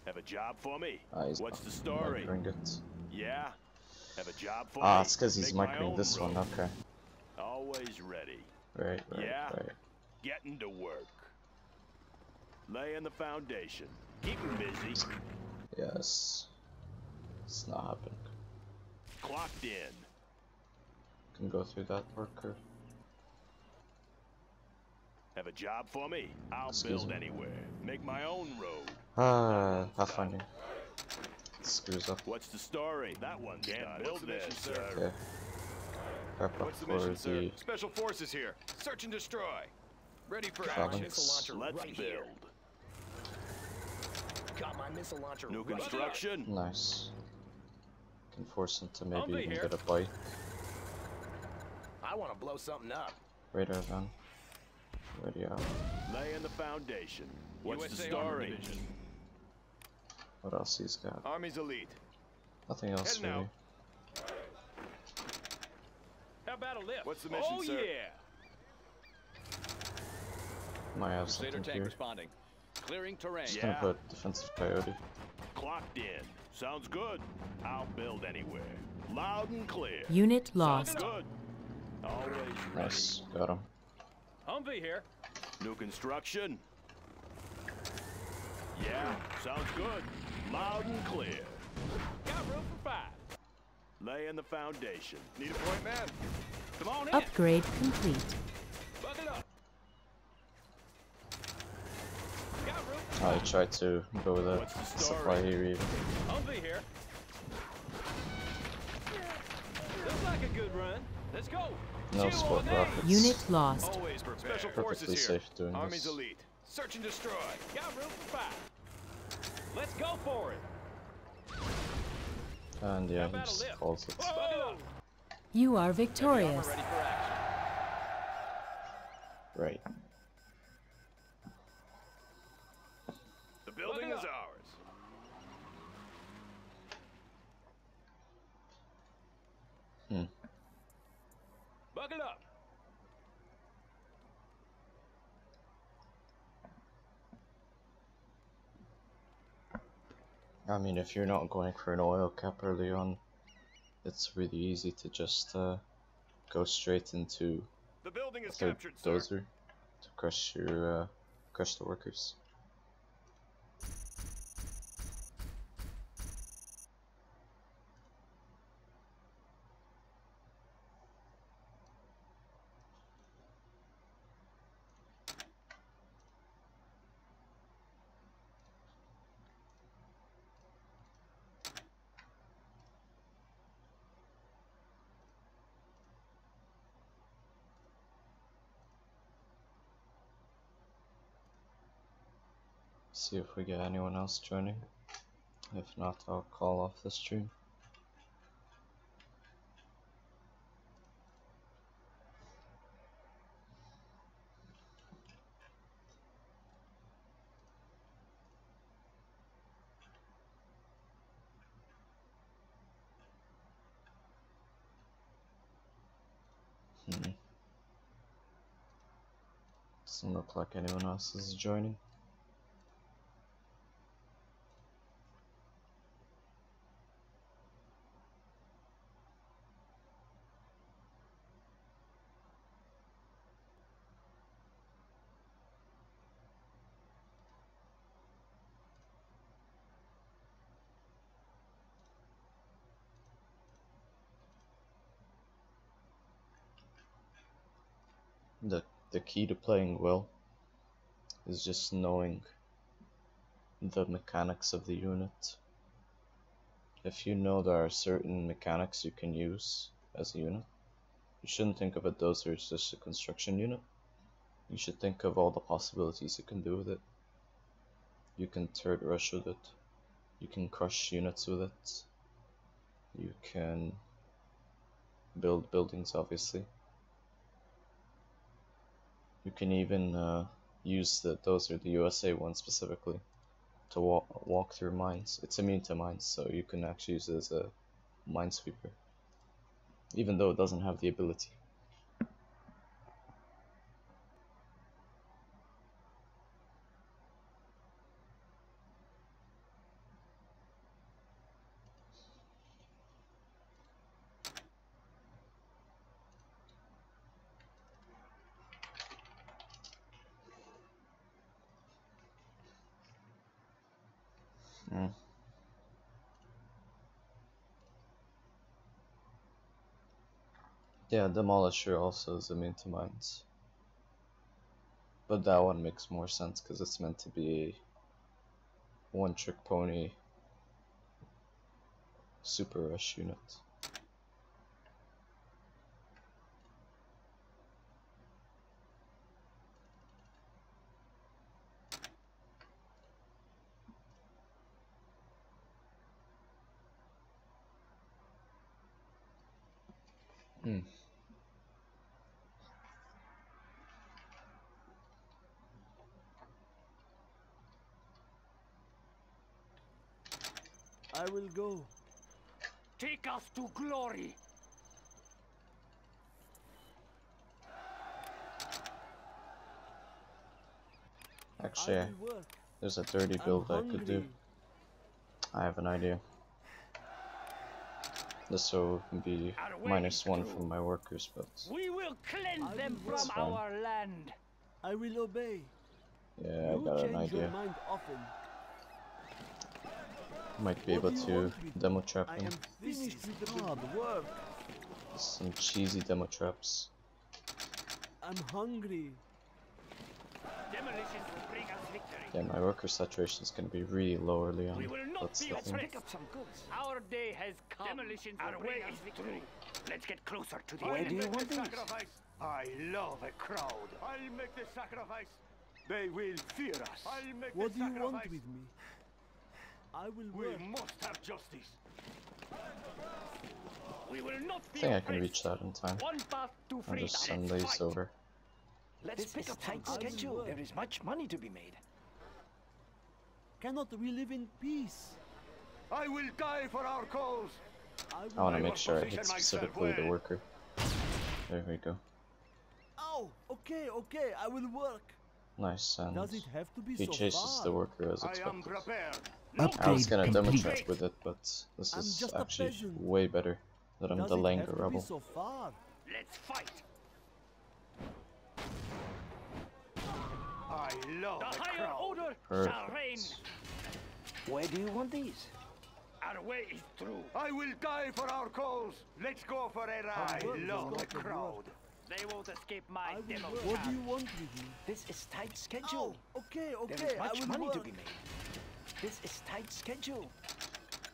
Have a job for me? He's What's not. the story? Bring it. Yeah. Have a job for me? It's because he's Make my microing own this one. road. Okay. Always ready. Right. Yeah. Getting to work. Laying the foundation. Keep 'em busy. Yes. It's not happening. Clocked in. Can go through that worker. Have a job for me? I'll Excuse build me. anywhere. Make my own road. Pathfinding. Screws up. What's the story? That one can't build this, sir. Okay. Prep up for the Special forces here. Search and destroy. Ready for Phalanx. missile launcher Let's right here. build. Got my missile launcher New right construction. Nice. Can force him to I'll maybe be even here. get a bite. I want to blow something up. Radar gun. Ready out. Laying the foundation. What's the USA Armor story? Division. What else he's got? Army's elite. Nothing else Heading really. out. How about a lift? What's the mission, oh, sir? yeah. Might have Crusader something tank here. responding. Clearing terrain. Just Yeah. gonna put defensive coyote. Clocked in. Sounds good. I'll build anywhere. Loud and clear. Unit Sounds lost. good. Always ready. Nice. Got him. Humvee here. New construction. Yeah, sounds good. Loud and clear. Got room for 5. Laying the foundation. Need a point man. Come on in. Upgrade complete. Buckle up. Got room for I tried to go with What's the a story? supply here even. Humvee here. Looks like a good run. Let's go. No Chew spot on that. rockets. Unit lost. Always prepare. Special Perfectly forces here. safe doing Army's this. elite. Search and destroy. Got room for 5. Let's go for it. And yeah, How he about a just lift? calls it. Whoa! You are Armor victorious. ready for action. Right. The building is ours. Buckle up. I mean, if you're not going for an oil cap early on, it's really easy to just go straight into The building a is third captured, sir. dozer to crush your crush the workers. See if we get anyone else joining. If not, I'll call off the stream. Doesn't look like anyone else is joining. The key to playing well is just knowing the mechanics of the unit. If you know there are certain mechanics you can use as a unit, you shouldn't think of a dozer as just a construction unit. You should think of all the possibilities you can do with it. You can turret rush with it. You can crush units with it. You can build buildings, obviously. You can even use the dozer, the USA one specifically, to walk through mines. It's immune to mines, so you can actually use it as a minesweeper, even though it doesn't have the ability. Yeah, Demolisher also is immune to mines. But that one makes more sense because it's meant to be a one-trick pony super rush unit. I will go. Take us to glory. Actually, I will work. there's a dirty I'm build I could do. hungry. I have an idea. This so can be -1 from my workers, but We will cleanse them That's from fine. our land. I will obey. yeah, I You got an change your idea. mind often. Might be What able do you to want with demo me? trap I them. am finished with the hard work. Some cheesy demo traps. I'm hungry. Demolition spree. bring us victory. Yeah, my worker saturation is going to be really low early on. We will not That's be the thing. oppressed. Some goods. Our day has come. Demolitions will bring us victory. Let's get closer to the Where do you want these? I love a crowd. I'll make the sacrifice. They will fear us. I'll make What the do you sacrifice. want with me? I will We work. must have justice. We will not I be think I can oppressed. reach that in time. One path to I'll freedom. just send Let's these fight. over. Let's This pick is up tight tight schedule. schedule. There is much money to be made. Cannot we live in peace? I will die for our cause. I want to I make will sure I position hit myself specifically the well. worker. There we go. Oh, okay, I will work. Nice, and Does it have to be he so chases far? the worker as I am expected. prepared. I was Upgrade gonna complete. demonstrate with it, but this I'm is just a actually peasant. way better that I'm Does delaying it the have to rebel. be so far? Let's fight. I love The a higher crowd. order shall Perfect. reign. Where do you want these? Our way is through. I will die for our cause. Let's go for a ride. work, I love let's a go for crowd. They won't escape I my will demo work. What do charm. you want with me? This is tight schedule. Oh, okay, There is I much will money work. to be made. This is tight schedule.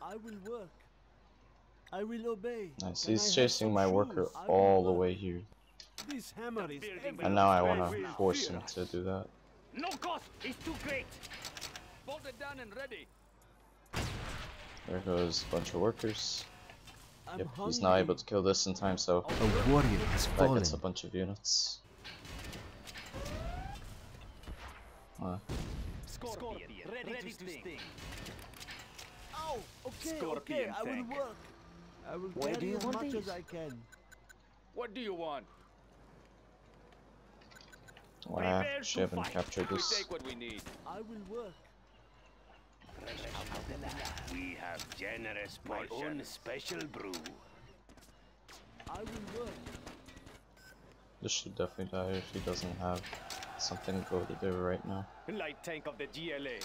I will work. I will obey. Nice, Can I he's have chasing some my shoes? worker I will all the work. way here. This hammer is building heavy. will And now I Well, want to we'll force fear him us. to do that. No cost is too great. Bolted down and ready. There goes a bunch of workers. I'm Yep, he's hungry. not able to kill this in time, so A warrior has that fallen. gets a bunch of units. Scorpion, ready to sting. Oh, okay, Scorpion I will tank. work. I will Where do carry you as want much these? as I can. What do you want? Well, I Prepare actually to haven't fight. captured We this. take what we need. I will work. We have generous my own special brew. I will work. This should definitely die if he doesn't have something go to do right now. Light tank of the GLA.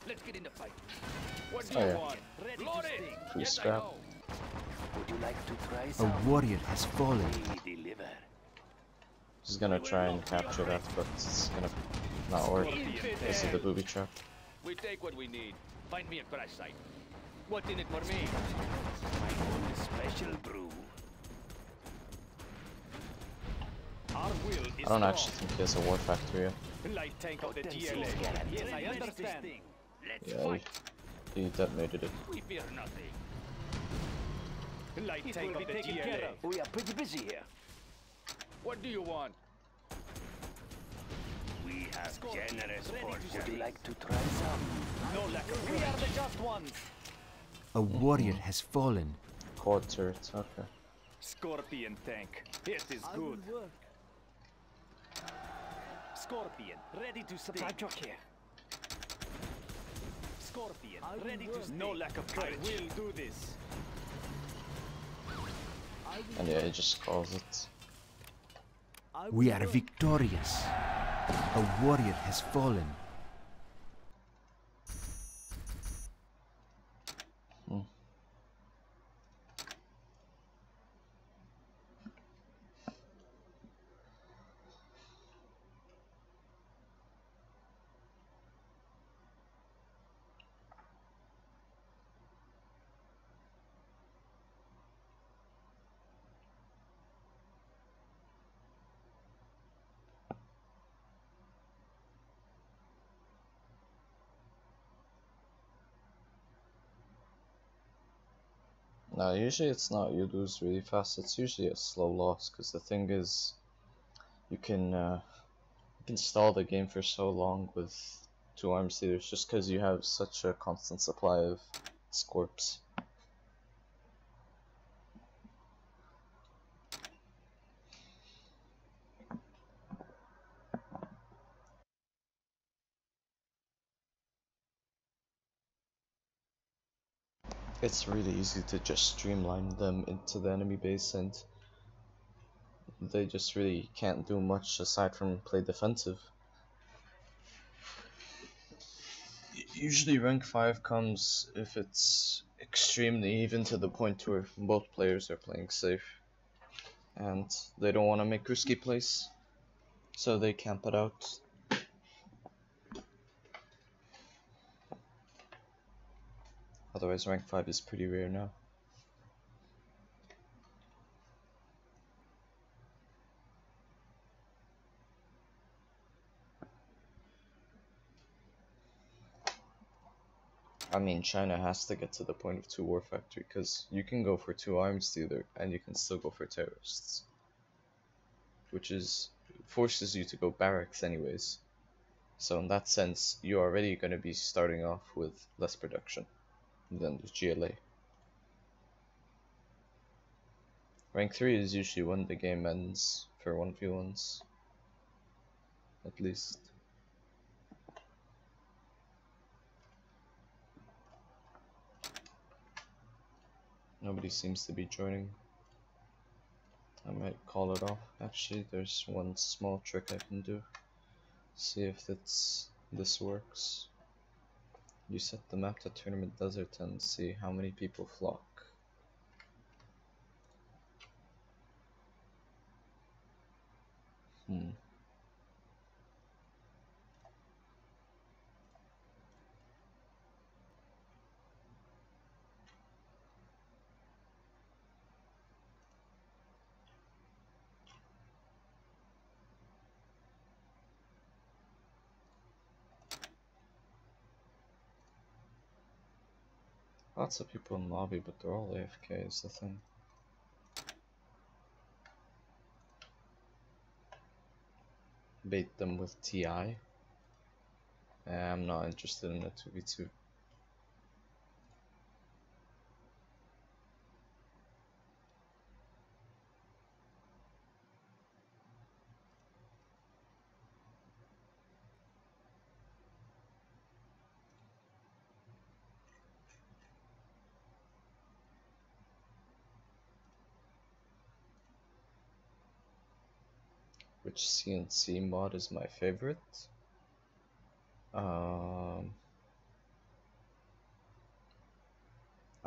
Let's get in the fight. What do Oh, you yeah. want? Ready Load to it. sting. Free Yes, I scrap. know. Would you like to try A some? warrior has fallen. We deliver. He's gonna try and capture that, but it's gonna not work. This is the booby trap. We take what we need. Find me a crash site. What's in it for me? My own special brew. Our will is I don't actually think he has a war factory yet. Light tank of the Potency GLA. is guaranteed. Yes, I understand. Let's Yeah, fight. he detonated it. We fear nothing. Light It tank will of be the taken GLA. care of. We are pretty busy here. What do you want? We have generous Would you portions. like to try some? No lack of We are courage. the just ones. A warrior has fallen. Core turret, okay. Scorpion tank. It is I will good. work. Scorpion, ready to sting. Supply truck here. Scorpion, I will ready to work. sting. No lack of courage. I will do this. I will And yeah, work. he just calls it. I We will are work. victorious. A warrior has fallen. No, usually it's not you lose really fast, it's usually a slow loss, because the thing is, you can stall the game for so long with two arms leaders just because you have such a constant supply of scorps. It's really easy to just streamline them into the enemy base, and they just really can't do much aside from play defensive. Usually rank 5 comes if it's extremely even to the point where both players are playing safe and they don't want to make risky plays, so they camp it out Otherwise, rank 5 is pretty rare now. I mean, China has to get to the point of 2 war factory, because you can go for 2 arms dealer and you can still go for terrorists, which is forces you to go barracks anyways. So in that sense, you're already going to be starting off with less production than the GLA. Rank 3 is usually when the game ends for 1v1s, at least. Nobody seems to be joining. I might call it off. Actually, there's one small trick I can do. See if this works. You set the map to Tournament Desert and see how many people flock. Lots of people in the lobby, but they're all AFK is the thing. Bait them with TI. I'm not interested in a 2v2. Which CNC mod is my favorite? I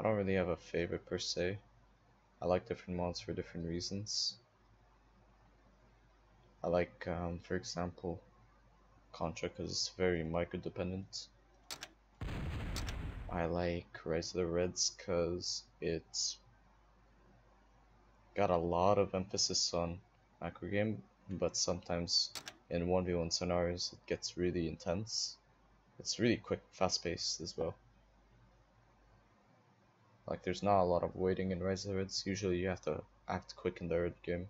don't really have a favorite per se. I like different mods for different reasons. I like, for example, Contra because it's very micro dependent. I like Rise of the Reds because it's got a lot of emphasis on macro game, but sometimes in 1v1 scenarios it gets really intense. It's really quick, fast paced as well. Like there's not a lot of waiting in Rise of the Reds. Usually you have to act quick in the early game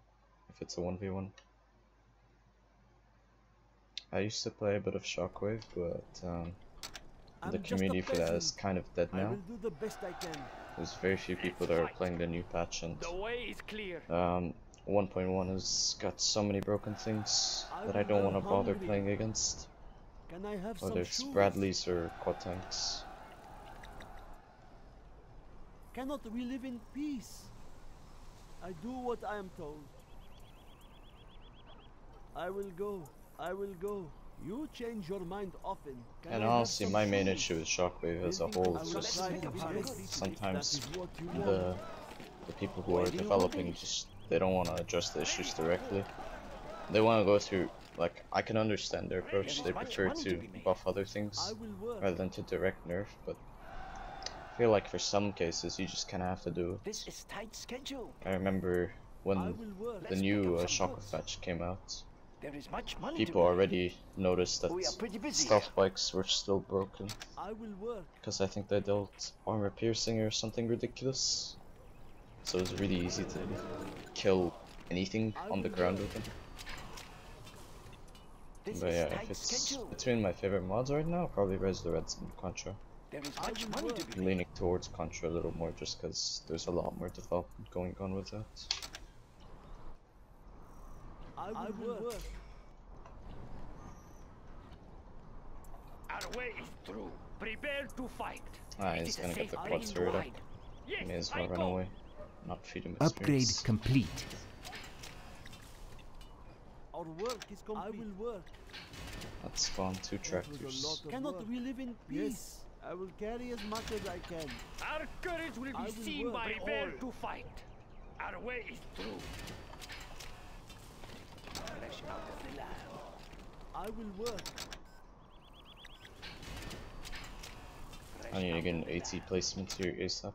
if it's a 1v1. I used to play a bit of Shockwave, but the community for that is kind of dead now. I will do the best I can. There's very few people that are playing the new patch, and The way is clear. 1.1 has got so many broken things that I don't want to bother playing against. Can I have Whether some it's shoes? Bradleys or quad tanks. Cannot we live in peace? I do what I am told. I will go. I will go. You change your mind often. Can And I have honestly, some my main shoes? issue with Shockwave as a whole is just sometimes the people who are developing just they don't want to address the issues directly. They want to go through, like, I can understand their approach. They prefer to buff other things rather than to direct nerf, but I feel like for some cases you just kind of have to do it. This is tight schedule. I remember when the new Shockwave patch came out, There is much money people to already noticed that We are pretty busy. stealth bikes were still broken. I will work. Because I think they dealt armor piercing or something ridiculous. So it was really easy to kill anything on the ground with them. This But is yeah, tight if it's schedule. between my favorite mods right now, probably Rise of the Reds and Contra. There is much money to be I'm leaning towards Contra a little more just because there's a lot more development going on with that. I will work. Our way is through. Prepare to fight. Ah, It he's is a gonna get safe the quad place to turret up. hide. Yes, May as I well run go. away. Not feed him Upgrade experience. complete. Our work is complete. I will work. Let's spawn 2 tractors. Cannot we live in peace? I will carry as much as I can. Our courage will I be will seen work. by all. Prepare To fight. Our way is through. fresh out of the lab. I will work. I need to get an AT placement here ASAP.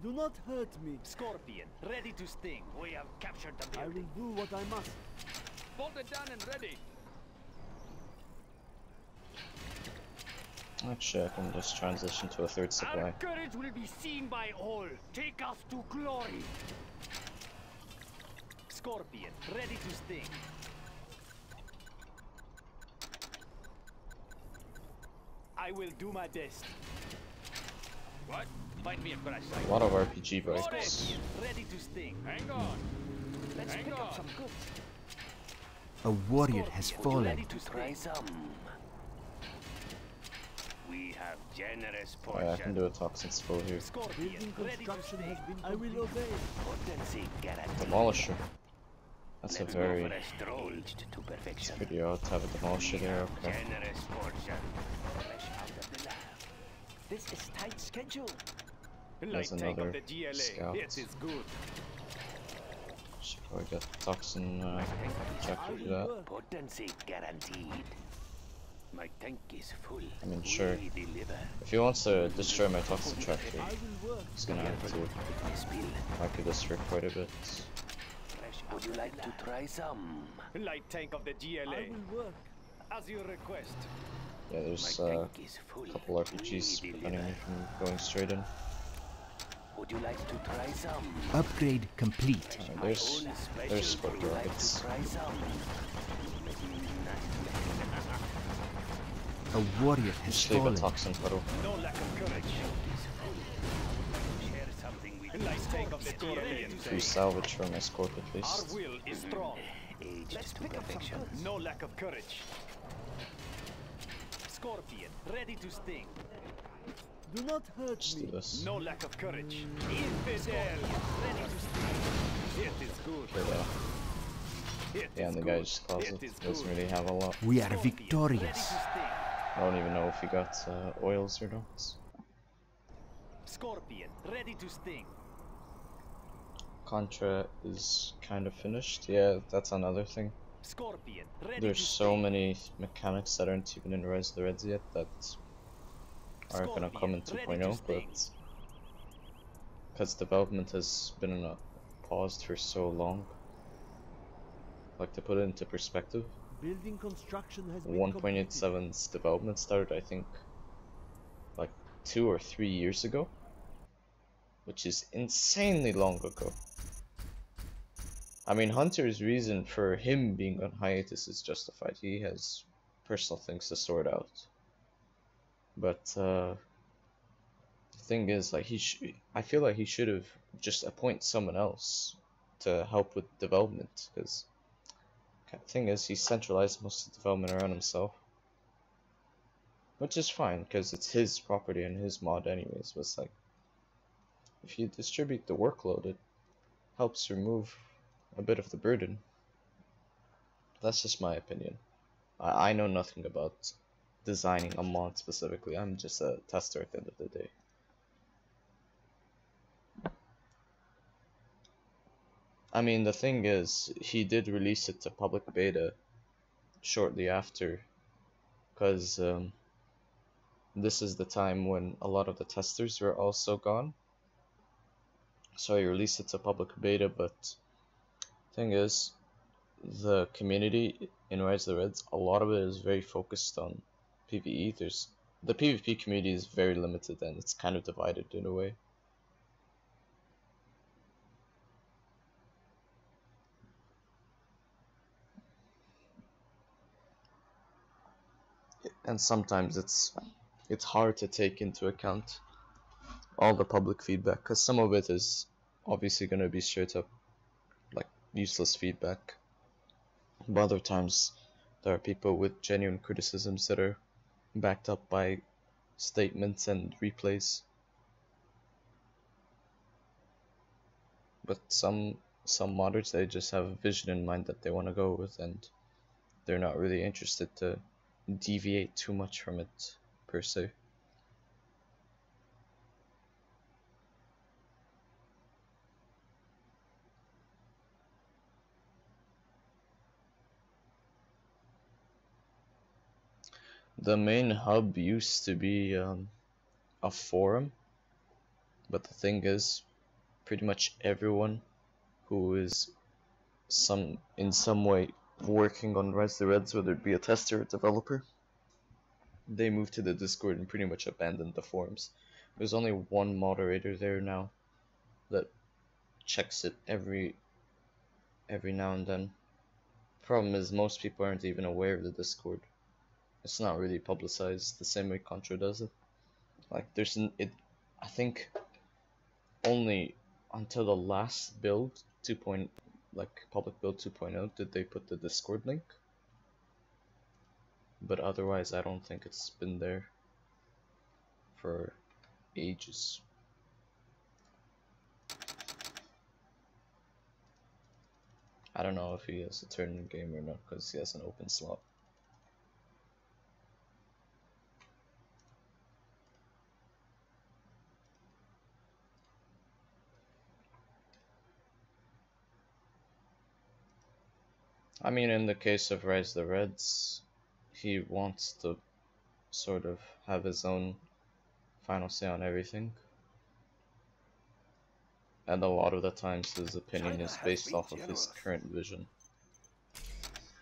Do not hurt me. Scorpion, ready to sting. We have captured the I building. will do what I must. Bolted down and ready. Actually, I can just transition to a third supply. Our courage will be seen by all. Take us to glory. Scorpion, ready to sting. I will do my best. What? Find me a crash A site. lot of RPG bikes. Scorpion, ready to sting. Hang on. Let's Hang pick up on. some goods. A warrior has Scorpion, fallen. ready to Try sting. some. We have generous Oh, yeah, I can portion. do a toxin spill here. Scorpion, Building ready to construction sting. has been I will obey. Potency guaranteed. Demolisher. That's a Let's very go for a stroll. Aged to perfection. pretty odd to have a demolisher there. Okay. Generous portion. Fresh out of the lab. This is tight schedule. Light There's tank of another the GLA. scout. It is good. Should probably get toxin check I for will that. work. Potency guaranteed. My tank is full. I mean, sure. We deliver. If he wants to destroy my toxin tractor, I will work. he's gonna have to. Take this pill. I could destroy quite a bit. Fresh. Would you like to try some? Light tank of the I GLA. will work. As you request. Yeah, My there's tank is full. a couple RPGs We preventing deliver. me from going straight in. Would you like to try some? Upgrade complete. There's Own special. there's spark Would you like to rockets. try some? A warrior has Just leave a fallen. toxin puddle. No lack of courage. Share something with Light tank of the Scorpion. GLA. Free salvage from escort at Our least. will is strong. Aged Let's to pick up some perfection. goods. No lack of courage. Scorpion, ready to sting. Do not hurt Just do me. this. No lack of courage. Infidel, ready to sting. It is good. Okay, though. It Yeah, and is the guy good. just calls It it. is Doesn't good. really have a lot. We are Scorpion, ready victorious. to sting. I don't even know if he got oils or not. Scorpion, ready to sting. Contra is kind of finished. Yeah, that's another thing. Scorpion, ready There's to so sting. many mechanics that aren't even in Rise of the Reds yet that are gonna come in Scorpion, ready to 2.0, sting. but because development has been paused for so long. Like, to put it into perspective, Building construction has been 1.87's development started, I think, like 2 or 3 years ago, which is insanely long ago. I mean, Hunter's reason for him being on hiatus is justified. He has personal things to sort out. But the thing is, like, I feel like he should have just appointed someone else to help with development, because the thing is, he centralized most of the development around himself, which is fine because it's his property and his mod anyways. But it's like, if you distribute the workload, it helps remove a bit of the burden. That's just my opinion. I know nothing about designing a mod specifically. I'm just a tester at the end of the day. I mean, the thing is, he did release it to public beta shortly after, because this is the time when a lot of the testers were also gone. So he released it to public beta, but thing is, the community in Rise of the Reds, a lot of it is very focused on PvE. The PvP community is very limited and it's kind of divided in a way. And sometimes it's hard to take into account all the public feedback, because some of it is obviously going to be straight up like useless feedback, but other times there are people with genuine criticisms that are backed up by statements and replays. But some modders, they just have a vision in mind that they want to go with, and they're not really interested to deviate too much from it per se. The main hub used to be a forum, but the thing is, pretty much everyone who is in some way working on Rise the Reds, whether it be a tester or developer, they moved to the Discord and pretty much abandoned the forums. There's only one moderator there now that checks it every now and then. Problem is, most people aren't even aware of the Discord. It's not really publicized the same way Contra does it. Like, I think only until the last build, public build 2.0, did they put the Discord link. But otherwise, I don't think it's been there for ages. I don't know if he has a tournament game or not, because he has an open slot. I mean, in the case of Rise the Reds, he wants to sort of have his own final say on everything. And a lot of the times his opinion is based off of his current vision.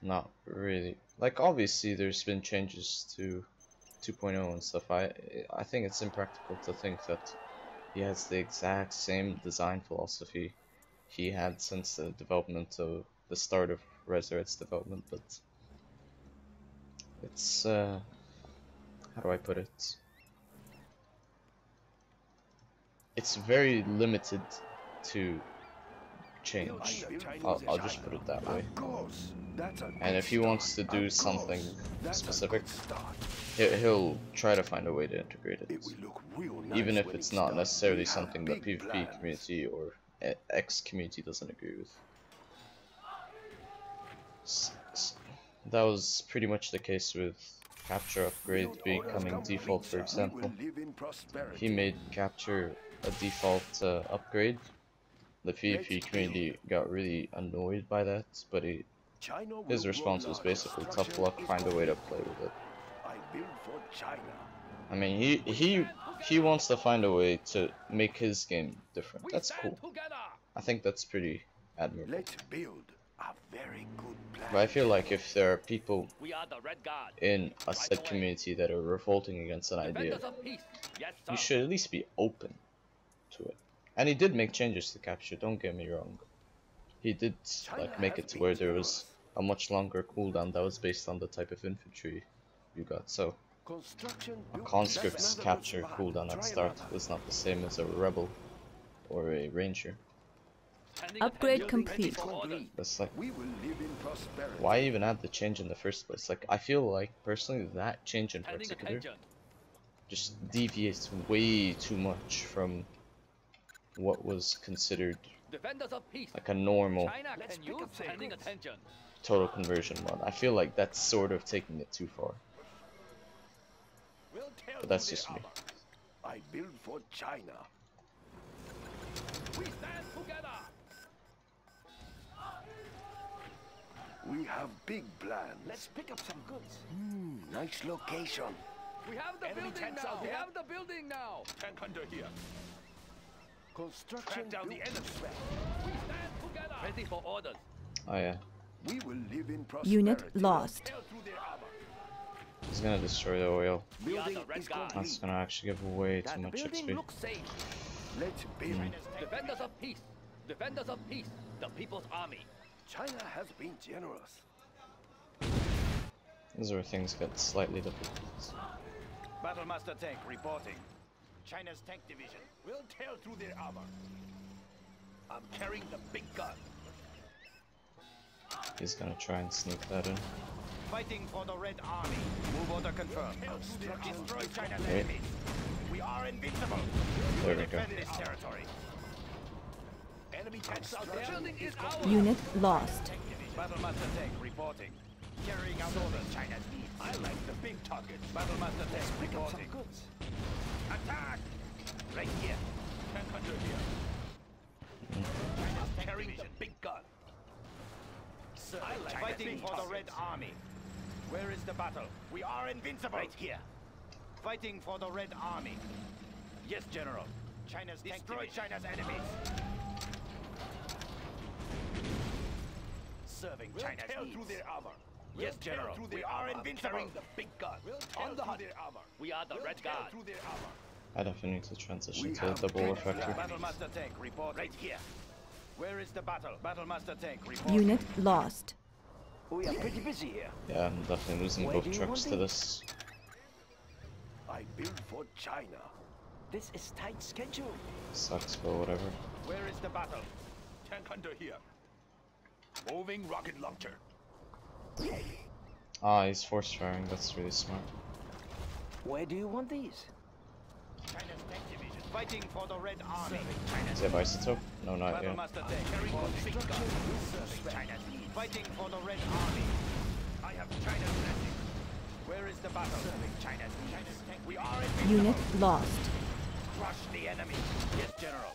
Not really. Like, obviously there's been changes to 2.0 and stuff. I think it's impractical to think that he has the exact same design philosophy he had since the development of the start of Resurrect's development, but it's how do I put it? It's very limited to change. I'll just put it that way. And if he wants to do something specific, he'll try to find a way to integrate it, even if it's not necessarily something that PvP community or X community doesn't agree with. That was pretty much the case with capture upgrade becoming default, for example. He made capture a default upgrade. The PvP community got really annoyed by that, but his response was basically tough luck, find a way to play with it. I mean, he wants to find a way to make his game different. That's cool. I think that's pretty admirable. But I feel like if there are people in a said community that are revolting against an idea, you should at least be open to it. And he did make changes to capture, don't get me wrong. He did like make it to where there was a much longer cooldown that was based on the type of infantry you got. So a conscript's capture cooldown at start was not the same as a rebel or a ranger. Upgrade complete. That's like, why even add the change in the first place? Like, I feel like personally that change in particular just deviates way too much from what was considered like a normal total conversion mod. I feel like that's sort of taking it too far. But that's just me. I build for China. We stand together. We have big plans. Let's pick up some goods. Nice location. We have the building now. We have the building now. Tank hunter here. Construction Track down the enemy. We stand together. Ready for orders. Oh yeah. We will live in prosperity. Unit lost. Tear through their armor. He's gonna destroy the oil. Building is complete. That's gonna actually give away too much XP. safe. Let's build. Defenders of peace. Defenders of peace. The people's army. China has been generous. This is where things get slightly difficult. Battlemaster tank reporting. China's tank division. We'll tear through their armor. I'm carrying the big gun. He's gonna try and sneak that in. Fighting for the Red Army. Move order confirmed. Destroy China's Wait. enemies. We are invincible. There we go. Defend this territory. Enemy tanks out there. Building is ours. Unit lost. Battlemaster tank reporting. Carrying out orders. China's needs. I like the big targets. Battlemaster tank Pick up some reporting. goods. Attack! Right here. Tank hunter here. China's tank Carrying the division. big gun. Fighting for the Red Army. Where is the battle? We are invincible. Right here. Fighting for the Red Army. Yes, General. China's destroy China's enemies. Serving China's needs. Through their armor. Yes, General. We are invincible. The big gun. On the hunt. We are the Red Guard. I definitely need to transition to a double war factory. Battlemaster tank report right here. Where is the battle? Battlemaster tank report. Unit lost. We are pretty busy here. Yeah, I'm definitely losing Where both do you trucks want to these? this. I built for China. This is tight schedule. Sucks, but whatever. Where is the battle? Tank hunter here. Moving rocket launcher. Ah, he's force firing, that's really smart. Where do you want these? China's tank division fighting for the Red Army. Is it isotope? No, not yet. Battlemaster tank carrying on big gun. Serving China's needs. Fighting for the Red Army. I have China's blessing. Where is the battle? Serving China's needs. China's tank. We are in Unit lost. Crush the enemy. Yes, General.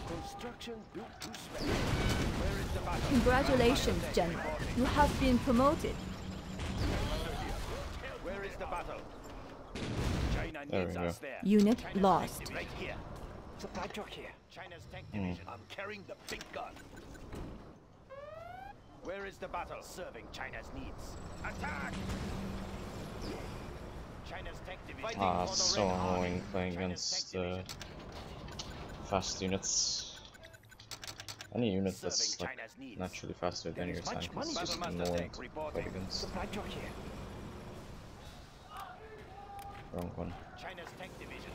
Construction built to spec. Where is the battle? Congratulations, General. You have been promoted. Where is the battle? China There needs we go. us there. Unit China's lost. tank division. Right here. Supply truck here. China's tank division. I'm carrying the big gun. Where is the battle? Serving China's needs. Attack! China's tank division. Ah, it's so annoying playing against fast units. Any unit that's like naturally faster than your tank is just annoying to fight against. Supply truck here. Wrong one. China's tank division.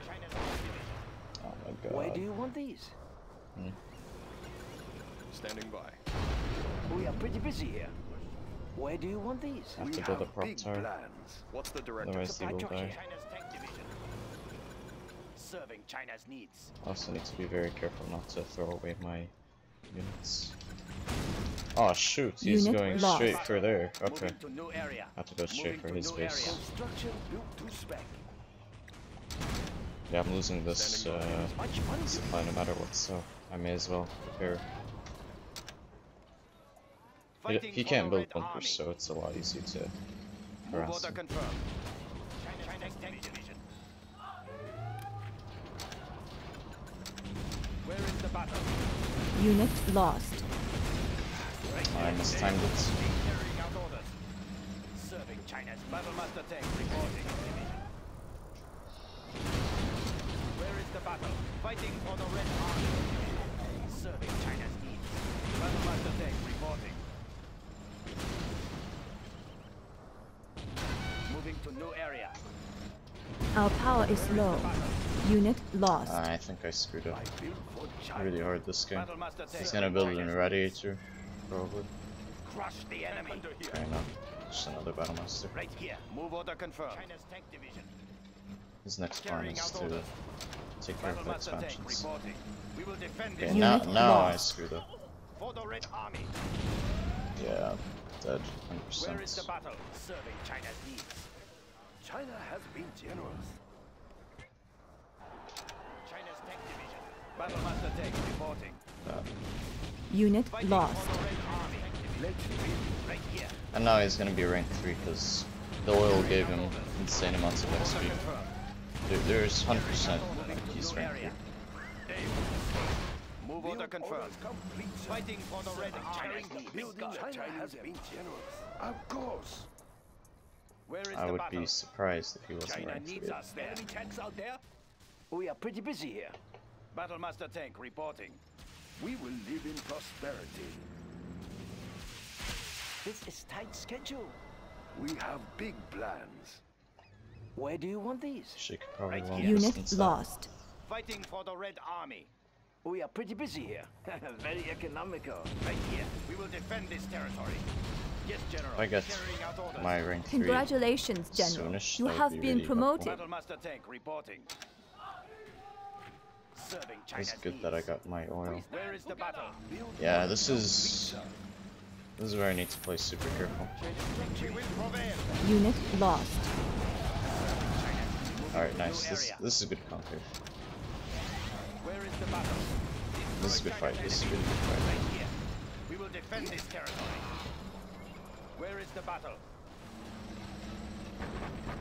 China's tank division. Oh my god. Where do you want these? Standing by. We are pretty busy here. Where do you want these? I have to build a prop tower, plans. What's the directive? otherwise they will truck die. here. China's tank division. Serving China's needs. I also need to be very careful not to throw away my units. Oh shoot, he's Unit going lost. straight for there. Okay, Moving to new area. I have to go straight for his base. Construction built to spec. Yeah, I'm losing this supply no matter what, so I may as well prepare. He can't build bunkers, so it's a lot easier to harass Order him. confirmed. China's tank division. Where is the battle? Unit lost. I mistimed it. Carrying out orders. Serving China's battlemaster tank reporting. Where is the battle? Fighting for the Red Army. Serving China's needs. Battlemaster tank reporting. Moving to new area. Our power is low. Unit lost. I think I screwed up Built for China. really hard this game. Battlemaster tank. He's gonna build an radiator, probably. Crush the enemy. Okay, no, just another battlemaster. Right here. Move order confirmed. China's tank division. His next plan Carrying is out to orders. take care of the Battlemaster tank expansions. reporting. We will defend Okay, this now Unit I lost. screwed up. for the Red Army. Yeah, dead, Where is the 100%. battle? Serving China's needs. China has been generous. China's tank division. Battlemaster tank reporting. Unit Fighting lost. for the Red Army. Let's build. Right here. And now he's gonna be rank 3 because the oil gave him insane amounts of Order XP. confirmed. There's 100% like he's New rank 3. area. Move order confirmed. Fighting for the Red Army. Building China has been generous. Of course. Where is I the would battle? be surprised if he wasn't China rank 3. needs us there. Enemy tanks out there. We are pretty busy here. Battlemaster tank reporting. We will live in prosperity. This is tight schedule. We have big plans. Where do you want these? She could probably Right long here. Unit distance that. lost. Fighting for the Red Army. We are pretty busy here. Very economical. Right here. We will defend this territory. Yes, General. If I get Carrying out orders. my rank 3 Congratulations, General. soonish, You that would have be been really promoted. helpful. Battlemaster tank reporting. Serving China's It's good that I needs. got my oil. Where is the battle? Yeah, this is where I need to play super careful. We will prevail. Unit lost. Alright, nice. This is a good conquer. Where is the battle? This is a good fight. This is a really good fight. Right here. We defend this territory. Where is the battle?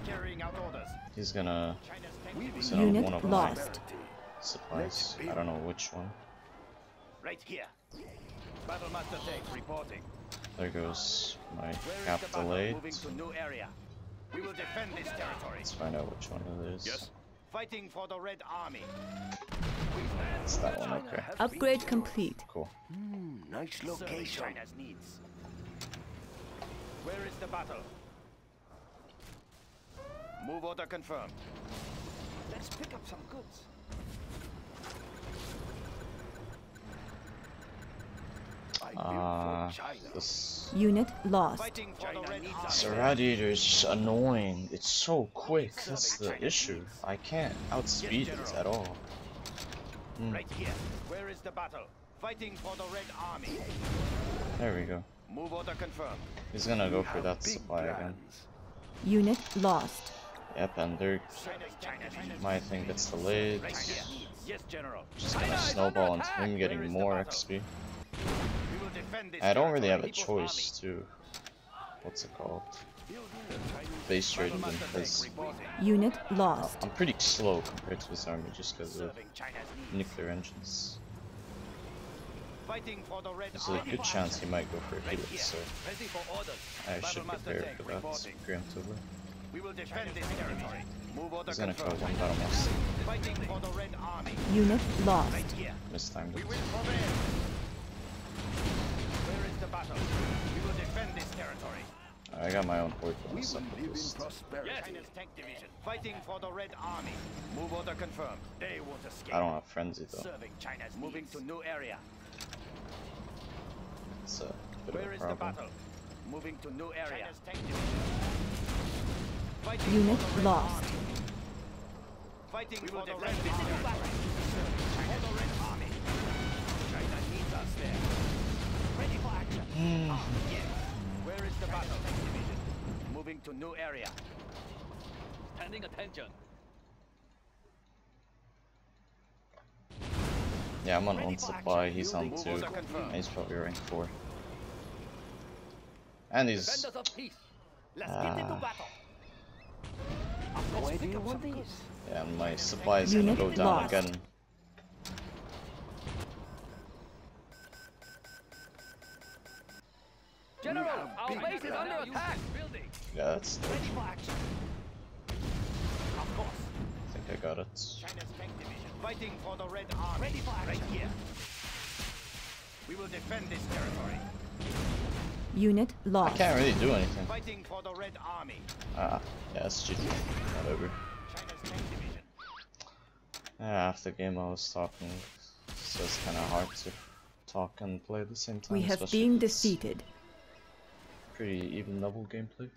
Carrying out orders. He's gonna China's send out Unit one of lost. my supplies. I don't know which one. right here. Battle Master Tank reporting. There goes my Where is cap the battle? delayed. Moving to new area. We will defend this territory. Let's find out which one it is. Yes. Fighting for the Red Army. It's that one, okay. Upgrade complete. Cool. Nice Serving location. China's needs. Where is the battle? Move order confirmed. Let's pick up some goods. This Unit lost. Fighting for the Red Army. this radiator is just annoying. It's so quick. That's the issue. I can't outspeed it at all. Right here. Where is the battle? Fighting for the Red Army. There we go. Move order confirmed. He's gonna go for that supply again. Unit lost. Yep, and they're China's my thing gets delayed. right here. Yes, General. Just gonna snowball into him getting more XP. We will defend this I don't really have a territory. choice to what's it called? Base trading him because Unit lost. I'm pretty slow compared to his army just because of Serving China's needs. nuclear engines. Fighting for the Red There's a Army. good chance he might go for a helix, so Ready for orders. I Battle should Master prepare Tank for that. reporting. Preemptively. We will defend this territory. Move order He's gonna kill confirmed. one battle master. Fighting for the Red Army. Unit lost. Right here. Mistimed We it. will prevail. Where is the battle? We will defend this territory. I got my own horde bonus up with this. China's tank division. Fighting for the Red Army. Move order confirmed. They won't escape. I don't have frenzy though. Serving China's moving to new area. It's a bit Where of is a the problem. battle? Moving to new area. China's tank division. Fighting Unit for the Red lost. Army. Fighting for the Red Army. For the Red Army. China needs us there. Ready for action. Yes. Where is the battle? Tank division. Moving to new area. Standing attention. Yeah, I'm on 1 supply, he's on 2, Move order confirmed. and he's probably rank 4. And he's... Defenders of peace. Let's get into battle. Why do you want these? Yeah, and my supply is gonna Unit go down lost. again. General, our base is under attack. Building. Yeah, that's... Ready for action. Of course. I think I got it. China's tank division. Fighting for the Red Army. Ready for action. Right here. We will defend this territory. Unit I lost. can't really do anything. Fighting for the Red Army. Ah, yeah, it's GG. Whatever. China's tank division. Yeah, after the game I was talking, so it's kinda hard to talk and play at the same time. We have especially been if it's defeated. Pretty even level gameplay.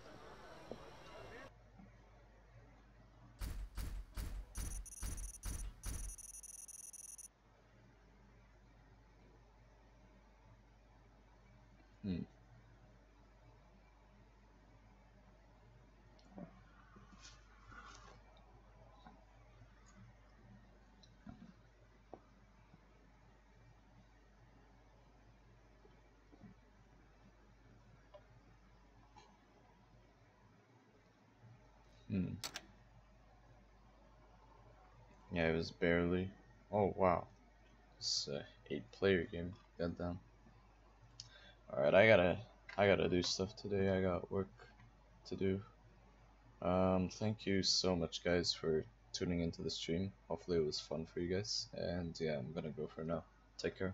Yeah, it was barely. Oh wow, it's a 8-player game. Goddamn. All right, I gotta do stuff today. I got work to do. Thank you so much, guys, for tuning into the stream. Hopefully, it was fun for you guys. And yeah, I'm gonna go for now. Take care.